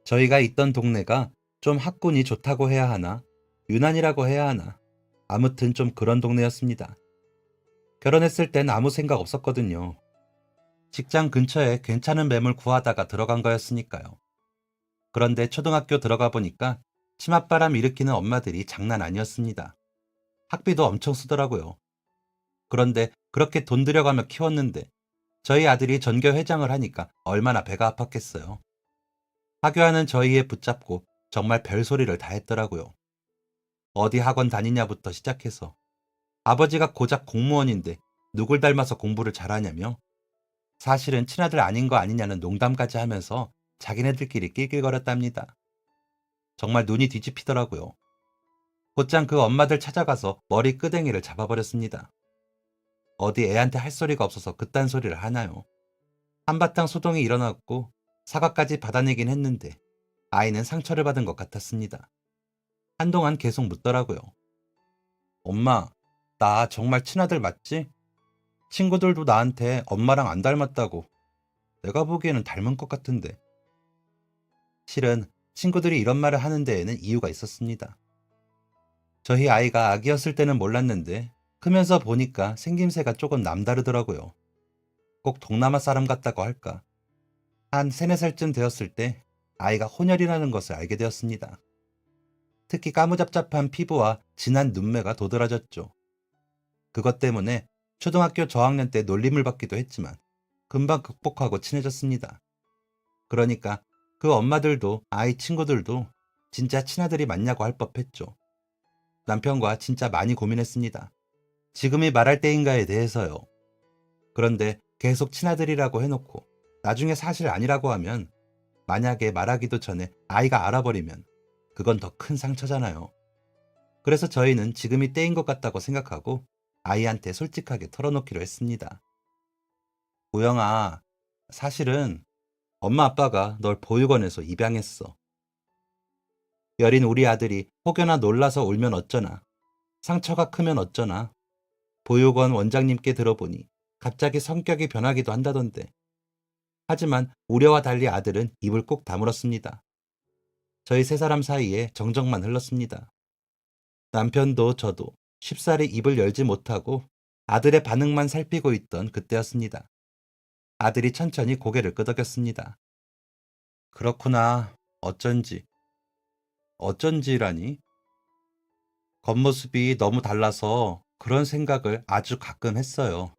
저희가 있던 동네가 좀 학군이 좋다고 해야 하나, 유난이라고 해야 하나, 아무튼 좀 그런 동네였습니다. 결혼했을 땐 아무 생각 없었거든요. 직장 근처에 괜찮은 매물 구하다가 들어간 거였으니까요. 그런데 초등학교 들어가 보니까 치맛바람 일으키는 엄마들이 장난 아니었습니다. 학비도 엄청 쓰더라고요. 그런데 그렇게 돈 들여가며 키웠는데 저희 아들이 전교 회장을 하니까 얼마나 배가 아팠겠어요. 하교하는 저희에 붙잡고 정말 별소리를 다 했더라고요. 어디 학원 다니냐부터 시작해서 아버지가 고작 공무원인데 누굴 닮아서 공부를 잘하냐며 사실은 친아들 아닌 거 아니냐는 농담까지 하면서 자기네들끼리 낄낄거렸답니다. 정말 눈이 뒤집히더라고요. 곧장 그 엄마들 찾아가서 머리 끄댕이를 잡아버렸습니다. 어디 애한테 할 소리가 없어서 그딴 소리를 하나요? 한바탕 소동이 일어났고 사과까지 받아내긴 했는데 아이는 상처를 받은 것 같았습니다. 한동안 계속 묻더라고요. 엄마, 나 정말 친아들 맞지? 친구들도 나한테 엄마랑 안 닮았다고. 내가 보기에는 닮은 것 같은데. 실은 친구들이 이런 말을 하는 데에는 이유가 있었습니다. 저희 아이가 아기였을 때는 몰랐는데 크면서 보니까 생김새가 조금 남다르더라고요. 꼭 동남아 사람 같다고 할까. 한 3, 4살쯤 되었을 때 아이가 혼혈이라는 것을 알게 되었습니다. 특히 까무잡잡한 피부와 진한 눈매가 도드라졌죠. 그것 때문에 초등학교 저학년 때 놀림을 받기도 했지만 금방 극복하고 친해졌습니다. 그러니까 그 엄마들도 아이 친구들도 진짜 친아들이 맞냐고 할 법했죠. 남편과 진짜 많이 고민했습니다. 지금이 말할 때인가에 대해서요. 그런데 계속 친아들이라고 해놓고 나중에 사실 아니라고 하면 만약에 말하기도 전에 아이가 알아버리면 그건 더 큰 상처잖아요. 그래서 저희는 지금이 때인 것 같다고 생각하고 아이한테 솔직하게 털어놓기로 했습니다. 우영아, 사실은 엄마 아빠가 널 보육원에서 입양했어. 여린 우리 아들이 혹여나 놀라서 울면 어쩌나, 상처가 크면 어쩌나, 보육원 원장님께 들어보니 갑자기 성격이 변하기도 한다던데. 하지만 우려와 달리 아들은 입을 꼭 다물었습니다. 저희 세 사람 사이에 정적만 흘렀습니다. 남편도 저도 쉽사리 입을 열지 못하고 아들의 반응만 살피고 있던 그때였습니다. 아들이 천천히 고개를 끄덕였습니다. 그렇구나. 어쩐지라니? 겉모습이 너무 달라서 그런 생각을 아주 가끔 했어요.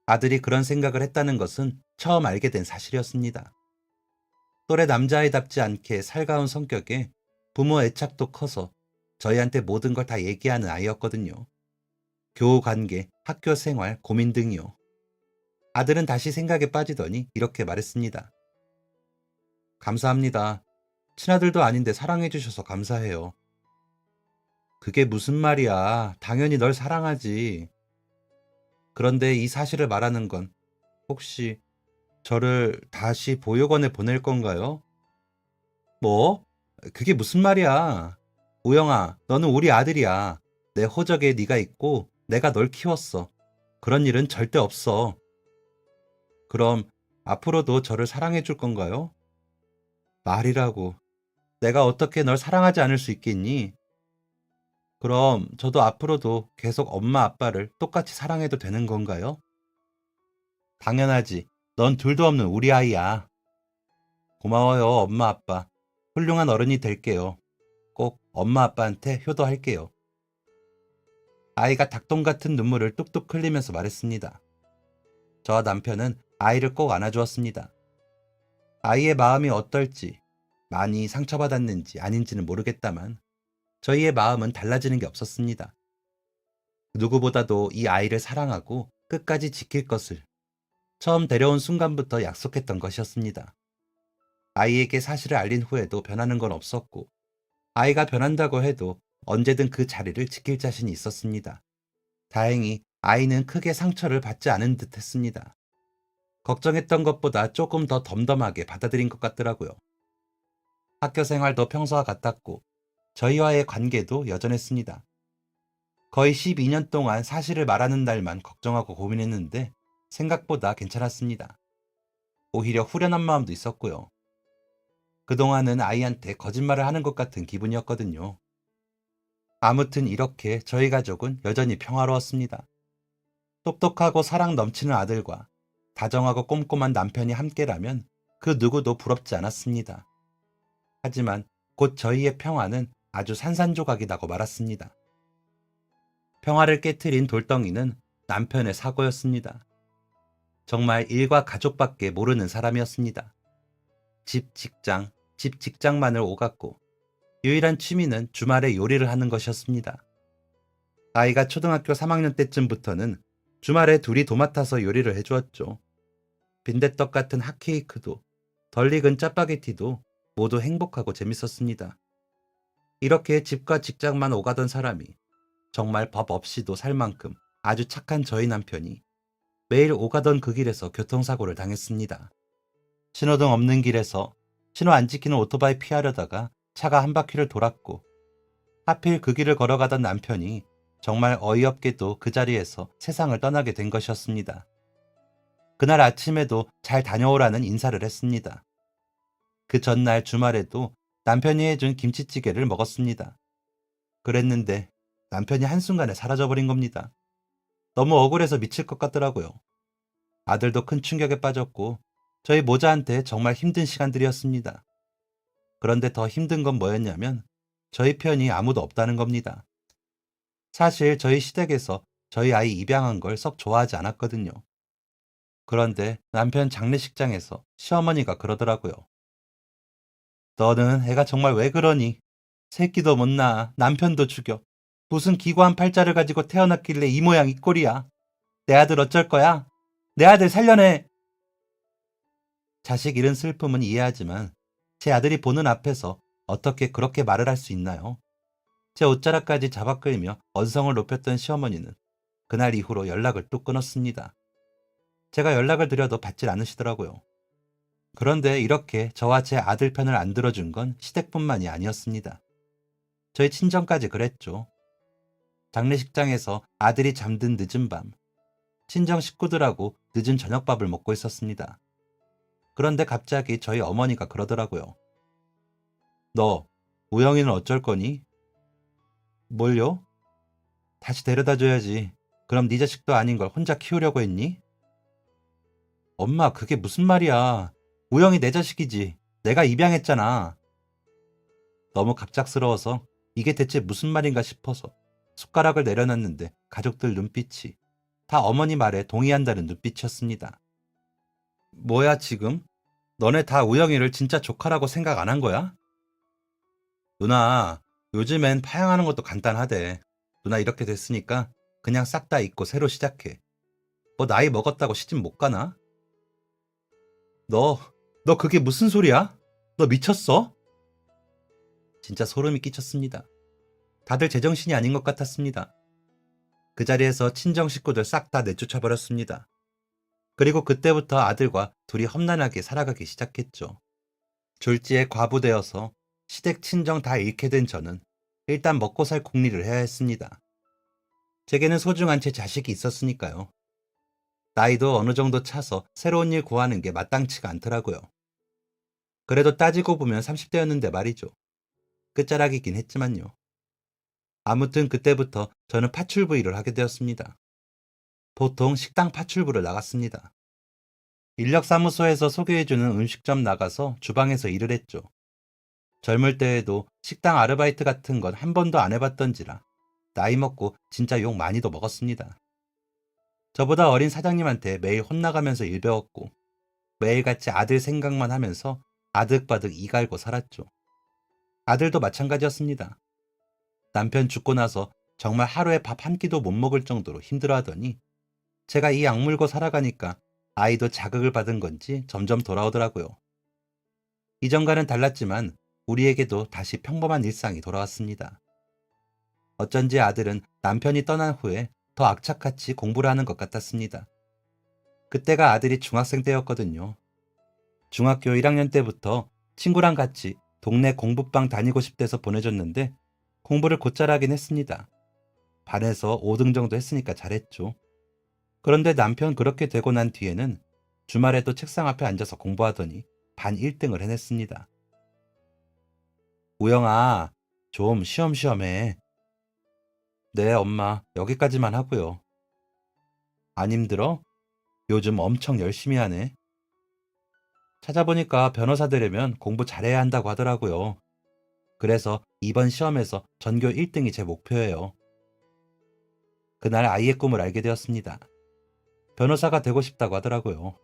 아들이 그런 생각을 했다는 것은 처음 알게 된 사실이었습니다. 또래 남자아이답지 않게 살가운 성격에 부모 애착도 커서 저희한테 모든 걸 다 얘기하는 아이였거든요. 교우 관계, 학교 생활, 고민 등이요. 아들은 다시 생각에 빠지더니 이렇게 말했습니다. 감사합니다. 친아들도 아닌데 사랑해주셔서 감사해요. 그게 무슨 말이야. 당연히 널 사랑하지. 그런데 이 사실을 말하는 건 혹시 저를 다시 보육원에 보낼 건가요? 뭐? 그게 무슨 말이야. 우영아, 너는 우리 아들이야. 내 호적에 네가 있고 내가 널 키웠어. 그런 일은 절대 없어. 그럼 앞으로도 저를 사랑해 줄 건가요? 말이라고. 내가 어떻게 널 사랑하지 않을 수 있겠니? 그럼 저도 앞으로도 계속 엄마 아빠를 똑같이 사랑해도 되는 건가요? 당연하지. 넌 둘도 없는 우리 아이야. 고마워요, 엄마 아빠. 훌륭한 어른이 될게요. 꼭 엄마 아빠한테 효도할게요. 아이가 닭똥 같은 눈물을 뚝뚝 흘리면서 말했습니다. 저와 남편은 아이를 꼭 안아주었습니다. 아이의 마음이 어떨지, 많이 상처받았는지 아닌지는 모르겠다만 저희의 마음은 달라지는 게 없었습니다. 누구보다도 이 아이를 사랑하고 끝까지 지킬 것을 처음 데려온 순간부터 약속했던 것이었습니다. 아이에게 사실을 알린 후에도 변하는 건 없었고 아이가 변한다고 해도 언제든 그 자리를 지킬 자신이 있었습니다. 다행히 아이는 크게 상처를 받지 않은 듯 했습니다. 걱정했던 것보다 조금 더 덤덤하게 받아들인 것 같더라고요. 학교 생활도 평소와 같았고 저희와의 관계도 여전했습니다. 거의 12년 동안 사실을 말하는 날만 걱정하고 고민했는데 생각보다 괜찮았습니다. 오히려 후련한 마음도 있었고요. 그동안은 아이한테 거짓말을 하는 것 같은 기분이었거든요. 아무튼 이렇게 저희 가족은 여전히 평화로웠습니다. 똑똑하고 사랑 넘치는 아들과 다정하고 꼼꼼한 남편이 함께라면 그 누구도 부럽지 않았습니다. 하지만 곧 저희의 평화는 아주 산산조각이 나고 말았습니다. 평화를 깨트린 돌덩이는 남편의 사고였습니다. 정말 일과 가족밖에 모르는 사람이었습니다. 집 직장만을 오갔고 유일한 취미는 주말에 요리를 하는 것이었습니다. 아이가 초등학교 3학년 때쯤부터는 주말에 둘이 도맡아서 요리를 해주었죠. 빈대떡 같은 핫케이크도 덜 익은 짜파게티도 모두 행복하고 재밌었습니다. 이렇게 집과 직장만 오가던 사람이 정말 법 없이도 살 만큼 아주 착한 저희 남편이 매일 오가던 그 길에서 교통사고를 당했습니다. 신호등 없는 길에서 신호 안 지키는 오토바이 피하려다가 차가 한 바퀴를 돌았고 하필 그 길을 걸어가던 남편이 정말 어이없게도 그 자리에서 세상을 떠나게 된 것이었습니다. 그날 아침에도 잘 다녀오라는 인사를 했습니다. 그 전날 주말에도 남편이 해준 김치찌개를 먹었습니다. 그랬는데 남편이 한순간에 사라져버린 겁니다. 너무 억울해서 미칠 것 같더라고요. 아들도 큰 충격에 빠졌고 저희 모자한테 정말 힘든 시간들이었습니다. 그런데 더 힘든 건 뭐였냐면 저희 편이 아무도 없다는 겁니다. 사실 저희 시댁에서 저희 아이 입양한 걸 썩 좋아하지 않았거든요. 그런데 남편 장례식장에서 시어머니가 그러더라고요. 너는 애가 정말 왜 그러니? 새끼도 못 낳아, 남편도 죽여. 무슨 기구한 팔자를 가지고 태어났길래 이 모양 이 꼴이야. 내 아들 어쩔 거야? 내 아들 살려내! 자식 잃은 슬픔은 이해하지만 제 아들이 보는 앞에서 어떻게 그렇게 말을 할 수 있나요? 제 옷자락까지 잡아 끌며 언성을 높였던 시어머니는 그날 이후로 연락을 뚝 끊었습니다. 제가 연락을 드려도 받질 않으시더라고요. 그런데 이렇게 저와 제 아들 편을 안 들어준 건 시댁뿐만이 아니었습니다. 저희 친정까지 그랬죠. 장례식장에서 아들이 잠든 늦은 밤, 친정 식구들하고 늦은 저녁밥을 먹고 있었습니다. 그런데 갑자기 저희 어머니가 그러더라고요. 너, 우영이는 어쩔 거니? 뭘요? 다시 데려다 줘야지. 그럼 네 자식도 아닌 걸 혼자 키우려고 했니? 엄마, 그게 무슨 말이야. 우영이 내 자식이지. 내가 입양했잖아. 너무 갑작스러워서 이게 대체 무슨 말인가 싶어서 숟가락을 내려놨는데 가족들 눈빛이 다 어머니 말에 동의한다는 눈빛이었습니다. 뭐야 지금? 너네 다 우영이를 진짜 조카라고 생각 안 한 거야? 누나, 요즘엔 파양하는 것도 간단하대. 누나 이렇게 됐으니까 그냥 싹 다 잊고 새로 시작해. 뭐 나이 먹었다고 시집 못 가나? 너, 너 그게 무슨 소리야? 너 미쳤어? 진짜 소름이 끼쳤습니다. 다들 제정신이 아닌 것 같았습니다. 그 자리에서 친정 식구들 싹 다 내쫓아버렸습니다. 그리고 그때부터 아들과 둘이 험난하게 살아가기 시작했죠. 졸지에 과부되어서 시댁 친정 다 잃게 된 저는 일단 먹고 살 궁리를 해야 했습니다. 제게는 소중한 제 자식이 있었으니까요. 나이도 어느 정도 차서 새로운 일 구하는 게 마땅치가 않더라고요. 그래도 따지고 보면 30대였는데 말이죠. 끝자락이긴 했지만요. 아무튼 그때부터 저는 파출부 일을 하게 되었습니다. 보통 식당 파출부를 나갔습니다. 인력사무소에서 소개해주는 음식점 나가서 주방에서 일을 했죠. 젊을 때에도 식당 아르바이트 같은 건 한 번도 안 해봤던지라 나이 먹고 진짜 욕 많이도 먹었습니다. 저보다 어린 사장님한테 매일 혼나가면서 일 배웠고 매일같이 아들 생각만 하면서 아득바득 이 갈고 살았죠. 아들도 마찬가지였습니다. 남편 죽고 나서 정말 하루에 밥 한 끼도 못 먹을 정도로 힘들어하더니 제가 이 악물고 살아가니까 아이도 자극을 받은 건지 점점 돌아오더라고요. 이전과는 달랐지만 우리에게도 다시 평범한 일상이 돌아왔습니다. 어쩐지 아들은 남편이 떠난 후에 더 악착같이 공부를 하는 것 같았습니다. 그때가 아들이 중학생 때였거든요. 중학교 1학년 때부터 친구랑 같이 동네 공부방 다니고 싶대서 보내줬는데 공부를 곧잘 하긴 했습니다. 반에서 5등 정도 했으니까 잘했죠. 그런데 남편 그렇게 되고 난 뒤에는 주말에도 책상 앞에 앉아서 공부하더니 반 1등을 해냈습니다. 우영아, 좀 쉬엄쉬엄 해. 네, 엄마, 여기까지만 하고요. 안 힘들어? 요즘 엄청 열심히 하네. 찾아보니까 변호사 되려면 공부 잘해야 한다고 하더라고요. 그래서 이번 시험에서 전교 1등이 제 목표예요. 그날 아이의 꿈을 알게 되었습니다. 변호사가 되고 싶다고 하더라고요.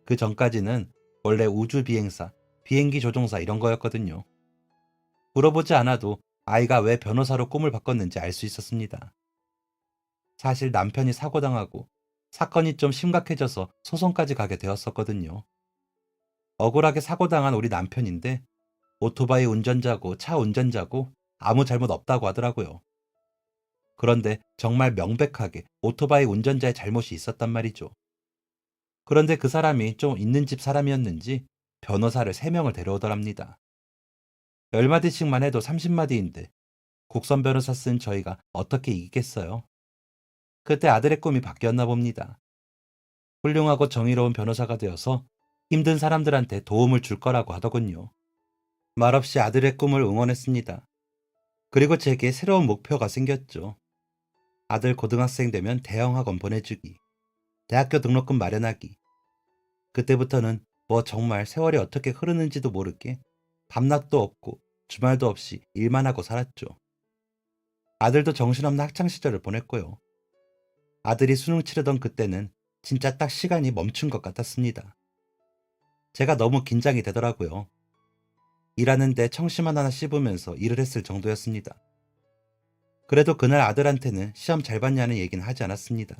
그 전까지는 원래 우주비행사, 비행기 조종사 이런 거였거든요. 물어보지 않아도 아이가 왜 변호사로 꿈을 바꿨는지 알 수 있었습니다. 사실 남편이 사고당하고 사건이 좀 심각해져서 소송까지 가게 되었었거든요. 억울하게 사고당한 우리 남편인데 오토바이 운전자고 차 운전자고 아무 잘못 없다고 하더라고요. 그런데 정말 명백하게 오토바이 운전자의 잘못이 있었단 말이죠. 그런데 그 사람이 좀 있는 집 사람이었는지 변호사를 3명을 데려오더랍니다. 10마디씩만 해도 30마디인데 국선 변호사 쓴 저희가 어떻게 이기겠어요? 그때 아들의 꿈이 바뀌었나 봅니다. 훌륭하고 정의로운 변호사가 되어서 힘든 사람들한테 도움을 줄 거라고 하더군요. 말없이 아들의 꿈을 응원했습니다. 그리고 제게 새로운 목표가 생겼죠. 아들 고등학생 되면 대형학원 보내주기, 대학교 등록금 마련하기. 그때부터는 뭐 정말 세월이 어떻게 흐르는지도 모르게 밤낮도 없고 주말도 없이 일만 하고 살았죠. 아들도 정신없는 학창시절을 보냈고요. 아들이 수능 치르던 그때는 진짜 딱 시간이 멈춘 것 같았습니다. 제가 너무 긴장이 되더라고요. 일하는데 청심환 하나 씹으면서 일을 했을 정도였습니다. 그래도 그날 아들한테는 시험 잘 봤냐는 얘기는 하지 않았습니다.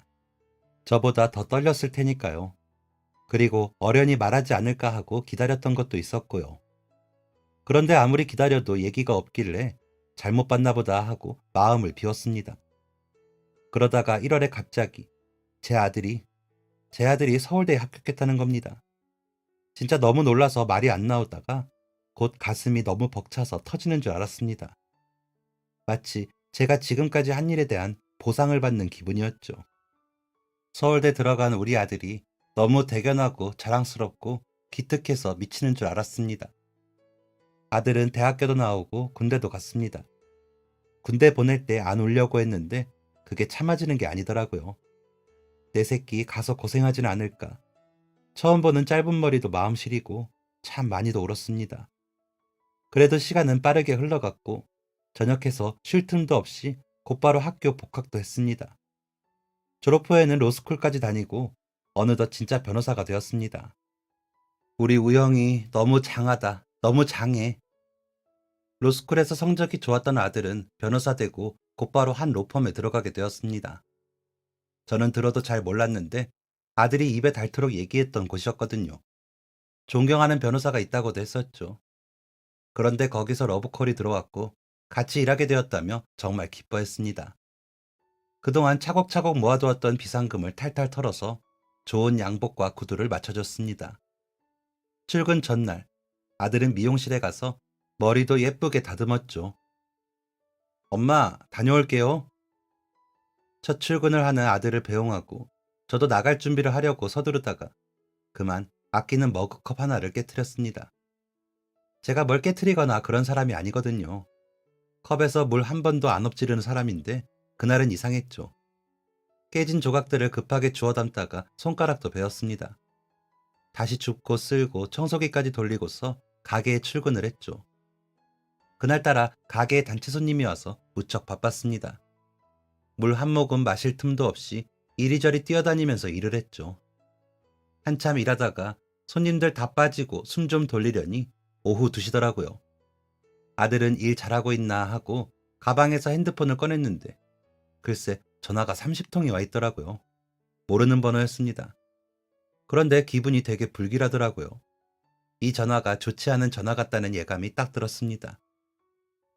저보다 더 떨렸을 테니까요. 그리고 어련히 말하지 않을까 하고 기다렸던 것도 있었고요. 그런데 아무리 기다려도 얘기가 없길래 잘못 봤나 보다 하고 마음을 비웠습니다. 그러다가 1월에 갑자기 제 아들이 서울대에 합격했다는 겁니다. 진짜 너무 놀라서 말이 안 나오다가 곧 가슴이 너무 벅차서 터지는 줄 알았습니다. 마치 제가 지금까지 한 일에 대한 보상을 받는 기분이었죠. 서울대 들어간 우리 아들이 너무 대견하고 자랑스럽고 기특해서 미치는 줄 알았습니다. 아들은 대학교도 나오고 군대도 갔습니다. 군대 보낼 때 안 울려고 했는데 그게 참아지는 게 아니더라고요. 내 새끼 가서 고생하진 않을까. 처음 보는 짧은 머리도 마음 시리고 참 많이도 울었습니다. 그래도 시간은 빠르게 흘러갔고 전역해서 쉴 틈도 없이 곧바로 학교 복학도 했습니다. 졸업 후에는 로스쿨까지 다니고 어느덧 진짜 변호사가 되었습니다. 우리 우영이 너무 장하다. 너무 장해. 로스쿨에서 성적이 좋았던 아들은 변호사 되고 곧바로 한 로펌에 들어가게 되었습니다. 저는 들어도 잘 몰랐는데 아들이 입에 닳도록 얘기했던 곳이었거든요. 존경하는 변호사가 있다고도 했었죠. 그런데 거기서 러브콜이 들어왔고 같이 일하게 되었다며 정말 기뻐했습니다. 그동안 차곡차곡 모아두었던 비상금을 탈탈 털어서 좋은 양복과 구두를 맞춰줬습니다. 출근 전날 아들은 미용실에 가서 머리도 예쁘게 다듬었죠. 엄마, 다녀올게요. 첫 출근을 하는 아들을 배웅하고 저도 나갈 준비를 하려고 서두르다가 그만 아끼는 머그컵 하나를 깨트렸습니다. 제가 뭘 깨트리거나 그런 사람이 아니거든요. 컵에서 물 한 번도 안 엎지르는 사람인데 그날은 이상했죠. 깨진 조각들을 급하게 주워 담다가 손가락도 베었습니다. 다시 줍고 쓸고 청소기까지 돌리고서 가게에 출근을 했죠. 그날따라 가게에 단체 손님이 와서 무척 바빴습니다. 물 한 모금 마실 틈도 없이 이리저리 뛰어다니면서 일을 했죠. 한참 일하다가 손님들 다 빠지고 숨 좀 돌리려니 오후 2시더라고요. 아들은 일 잘하고 있나 하고 가방에서 핸드폰을 꺼냈는데 글쎄 전화가 30통이 와 있더라고요. 모르는 번호였습니다. 그런데 기분이 되게 불길하더라고요. 이 전화가 좋지 않은 전화 같다는 예감이 딱 들었습니다.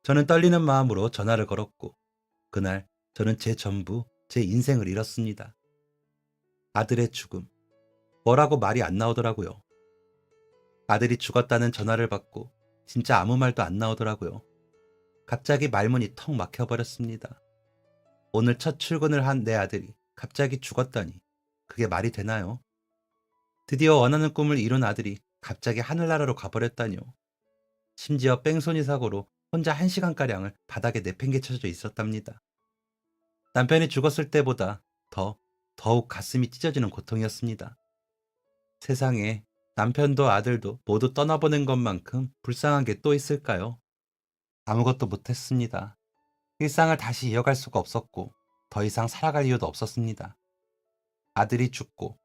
저는 떨리는 마음으로 전화를 걸었고 그날 저는 제 전부, 제 인생을 잃었습니다. 아들의 죽음. 뭐라고 말이 안 나오더라고요. 아들이 죽었다는 전화를 받고 진짜 아무 말도 안 나오더라고요. 갑자기 말문이 턱 막혀버렸습니다. 오늘 첫 출근을 한 내 아들이 갑자기 죽었다니 그게 말이 되나요? 드디어 원하는 꿈을 이룬 아들이 갑자기 하늘나라로 가버렸다니요. 심지어 뺑소니 사고로 혼자 1시간가량을 바닥에 내팽개쳐져 있었답니다. 남편이 죽었을 때보다 더욱 가슴이 찢어지는 고통이었습니다. 세상에 남편도 아들도 모두 떠나보낸 것만큼 불쌍한 게 또 있을까요? 아무것도 못했습니다. 일상을 다시 이어갈 수가 없었고 더 이상 살아갈 이유도 없었습니다. 아들이 죽고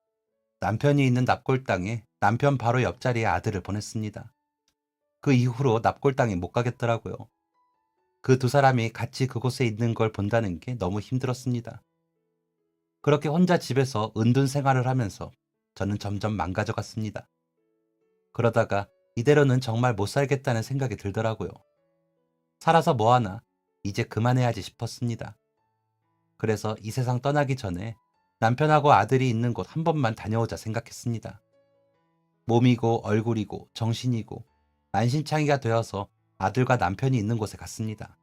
남편이 있는 납골당에 남편 바로 옆자리에 아들을 보냈습니다. 그 이후로 납골당에 못 가겠더라고요. 그 두 사람이 같이 그곳에 있는 걸 본다는 게 너무 힘들었습니다. 그렇게 혼자 집에서 은둔 생활을 하면서 저는 점점 망가져갔습니다. 그러다가 이대로는 정말 못 살겠다는 생각이 들더라고요. 살아서 뭐하나, 이제 그만해야지 싶었습니다. 그래서 이 세상 떠나기 전에 남편하고 아들이 있는 곳 한 번만 다녀오자 생각했습니다. 몸이고 얼굴이고 정신이고 만신창이가 되어서 아들과 남편이 있는 곳에 갔습니다.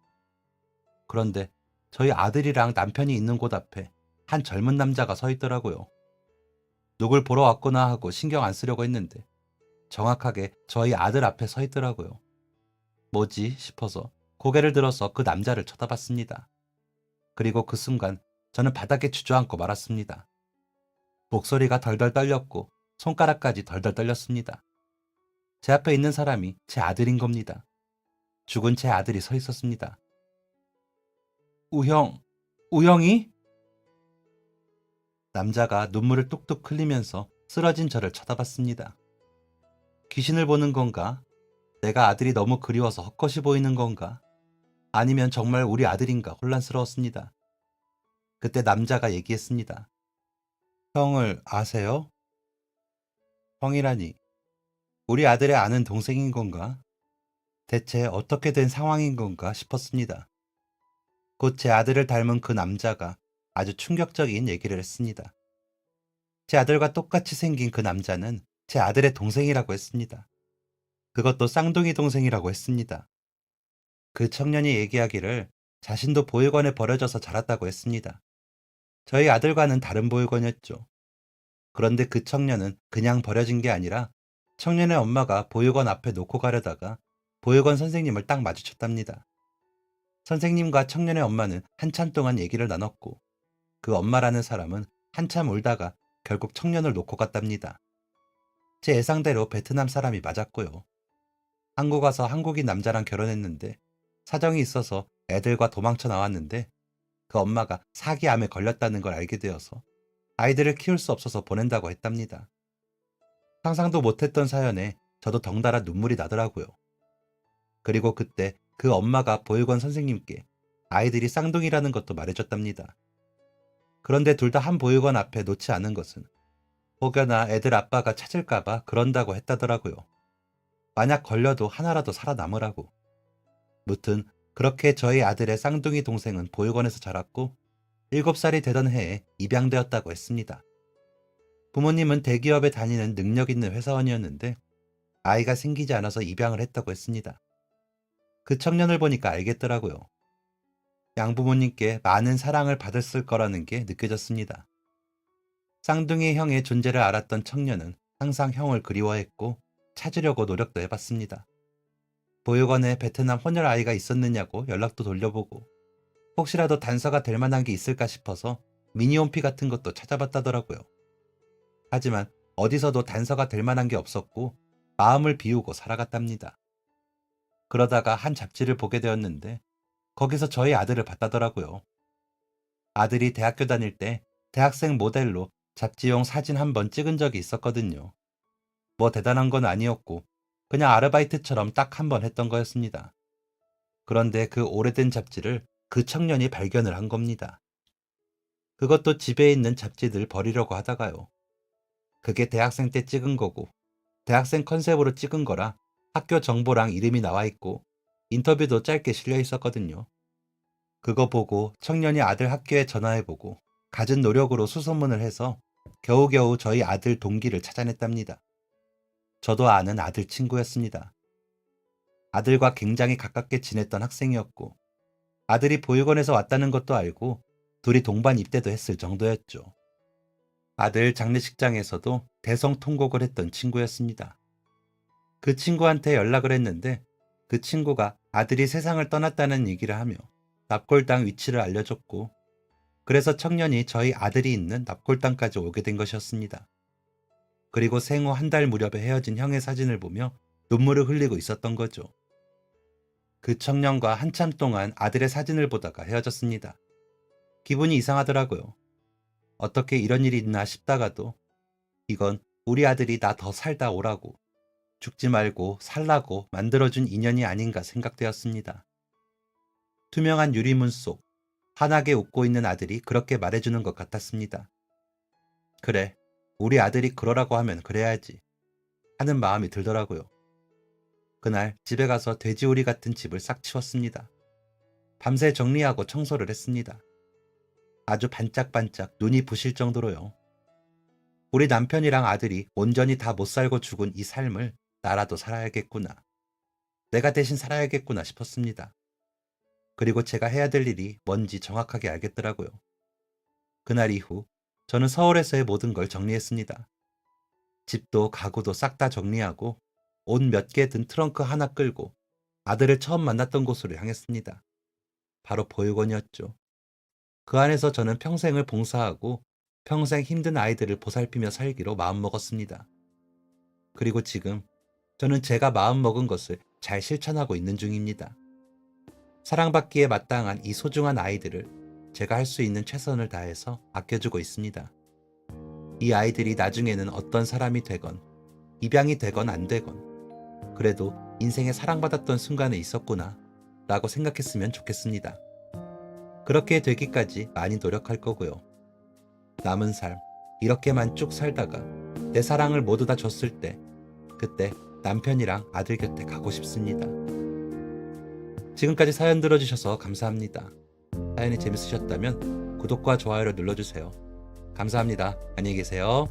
그런데 저희 아들이랑 남편이 있는 곳 앞에 한 젊은 남자가 서 있더라고요. 누굴 보러 왔구나 하고 신경 안 쓰려고 했는데 정확하게 저희 아들 앞에 서 있더라고요. 뭐지 싶어서 고개를 들어서 그 남자를 쳐다봤습니다. 그리고 그 순간 저는 바닥에 주저앉고 말았습니다. 목소리가 덜덜 떨렸고 손가락까지 덜덜 떨렸습니다. 제 앞에 있는 사람이 제 아들인 겁니다. 죽은 제 아들이 서 있었습니다. 우형, 우형이? 남자가 눈물을 뚝뚝 흘리면서 쓰러진 저를 쳐다봤습니다. 귀신을 보는 건가? 내가 아들이 너무 그리워서 헛것이 보이는 건가? 아니면 정말 우리 아들인가 혼란스러웠습니다. 그때 남자가 얘기했습니다. 형을 아세요? 형이라니, 우리 아들의 아는 동생인 건가? 대체 어떻게 된 상황인 건가 싶었습니다. 곧 제 아들을 닮은 그 남자가 아주 충격적인 얘기를 했습니다. 제 아들과 똑같이 생긴 그 남자는 제 아들의 동생이라고 했습니다. 그것도 쌍둥이 동생이라고 했습니다. 그 청년이 얘기하기를 자신도 보육원에 버려져서 자랐다고 했습니다. 저희 아들과는 다른 보육원이었죠. 그런데 그 청년은 그냥 버려진 게 아니라 청년의 엄마가 보육원 앞에 놓고 가려다가 보육원 선생님을 딱 마주쳤답니다. 선생님과 청년의 엄마는 한참 동안 얘기를 나눴고 그 엄마라는 사람은 한참 울다가 결국 청년을 놓고 갔답니다. 제 예상대로 베트남 사람이 맞았고요. 한국 와서 한국인 남자랑 결혼했는데 사정이 있어서 애들과 도망쳐 나왔는데 그 엄마가 사기암에 걸렸다는 걸 알게 되어서 아이들을 키울 수 없어서 보낸다고 했답니다. 상상도 못했던 사연에 저도 덩달아 눈물이 나더라고요. 그리고 그때 그 엄마가 보육원 선생님께 아이들이 쌍둥이라는 것도 말해줬답니다. 그런데 둘 다 한 보육원 앞에 놓지 않은 것은 혹여나 애들 아빠가 찾을까봐 그런다고 했다더라고요. 만약 걸려도 하나라도 살아남으라고. 무튼 그렇게 저희 아들의 쌍둥이 동생은 보육원에서 자랐고 7살이 되던 해에 입양되었다고 했습니다. 부모님은 대기업에 다니는 능력 있는 회사원이었는데 아이가 생기지 않아서 입양을 했다고 했습니다. 그 청년을 보니까 알겠더라고요. 양부모님께 많은 사랑을 받았을 거라는 게 느껴졌습니다. 쌍둥이 형의 존재를 알았던 청년은 항상 형을 그리워했고 찾으려고 노력도 해봤습니다. 보육원에 베트남 혼혈 아이가 있었느냐고 연락도 돌려보고 혹시라도 단서가 될 만한 게 있을까 싶어서 미니홈피 같은 것도 찾아봤다더라고요. 하지만 어디서도 단서가 될 만한 게 없었고 마음을 비우고 살아갔답니다. 그러다가 한 잡지를 보게 되었는데 거기서 저희 아들을 봤다더라고요. 아들이 대학교 다닐 때 대학생 모델로 잡지용 사진 한 번 찍은 적이 있었거든요. 뭐 대단한 건 아니었고 그냥 아르바이트처럼 딱 한 번 했던 거였습니다. 그런데 그 오래된 잡지를 그 청년이 발견을 한 겁니다. 그것도 집에 있는 잡지들 버리려고 하다가요. 그게 대학생 때 찍은 거고 대학생 컨셉으로 찍은 거라 학교 정보랑 이름이 나와 있고 인터뷰도 짧게 실려 있었거든요. 그거 보고 청년이 아들 학교에 전화해보고 갖은 노력으로 수소문을 해서 겨우겨우 저희 아들 동기를 찾아냈답니다. 저도 아는 아들 친구였습니다. 아들과 굉장히 가깝게 지냈던 학생이었고 아들이 보육원에서 왔다는 것도 알고 둘이 동반 입대도 했을 정도였죠. 아들 장례식장에서도 대성통곡을 했던 친구였습니다. 그 친구한테 연락을 했는데 그 친구가 아들이 세상을 떠났다는 얘기를 하며 납골당 위치를 알려줬고, 그래서 청년이 저희 아들이 있는 납골당까지 오게 된 것이었습니다. 그리고 생후 한 달 무렵에 헤어진 형의 사진을 보며 눈물을 흘리고 있었던 거죠. 그 청년과 한참 동안 아들의 사진을 보다가 헤어졌습니다. 기분이 이상하더라고요. 어떻게 이런 일이 있나 싶다가도 이건 우리 아들이 나 더 살다 오라고, 죽지 말고 살라고 만들어준 인연이 아닌가 생각되었습니다. 투명한 유리문 속 환하게 웃고 있는 아들이 그렇게 말해주는 것 같았습니다. 그래, 우리 아들이 그러라고 하면 그래야지 하는 마음이 들더라고요. 그날 집에 가서 돼지우리 같은 집을 싹 치웠습니다. 밤새 정리하고 청소를 했습니다. 아주 반짝반짝 눈이 부실 정도로요. 우리 남편이랑 아들이 온전히 다 못 살고 죽은 이 삶을 나라도 살아야겠구나. 내가 대신 살아야겠구나 싶었습니다. 그리고 제가 해야 될 일이 뭔지 정확하게 알겠더라고요. 그날 이후 저는 서울에서의 모든 걸 정리했습니다. 집도 가구도 싹 다 정리하고 옷 몇 개 든 트렁크 하나 끌고 아들을 처음 만났던 곳으로 향했습니다. 바로 보육원이었죠. 그 안에서 저는 평생을 봉사하고 평생 힘든 아이들을 보살피며 살기로 마음먹었습니다. 그리고 지금 저는 제가 마음먹은 것을 잘 실천하고 있는 중입니다. 사랑받기에 마땅한 이 소중한 아이들을 제가 할 수 있는 최선을 다해서 아껴주고 있습니다. 이 아이들이 나중에는 어떤 사람이 되건, 입양이 되건 안 되건, 그래도 인생에 사랑받았던 순간에 있었구나 라고 생각했으면 좋겠습니다. 그렇게 되기까지 많이 노력할 거고요. 남은 삶 이렇게만 쭉 살다가 내 사랑을 모두 다 줬을 때, 그때 남편이랑 아들 곁에 가고 싶습니다. 지금까지 사연 들어주셔서 감사합니다. 사연이 재밌으셨다면 구독과 좋아요를 눌러주세요. 감사합니다. 안녕히 계세요.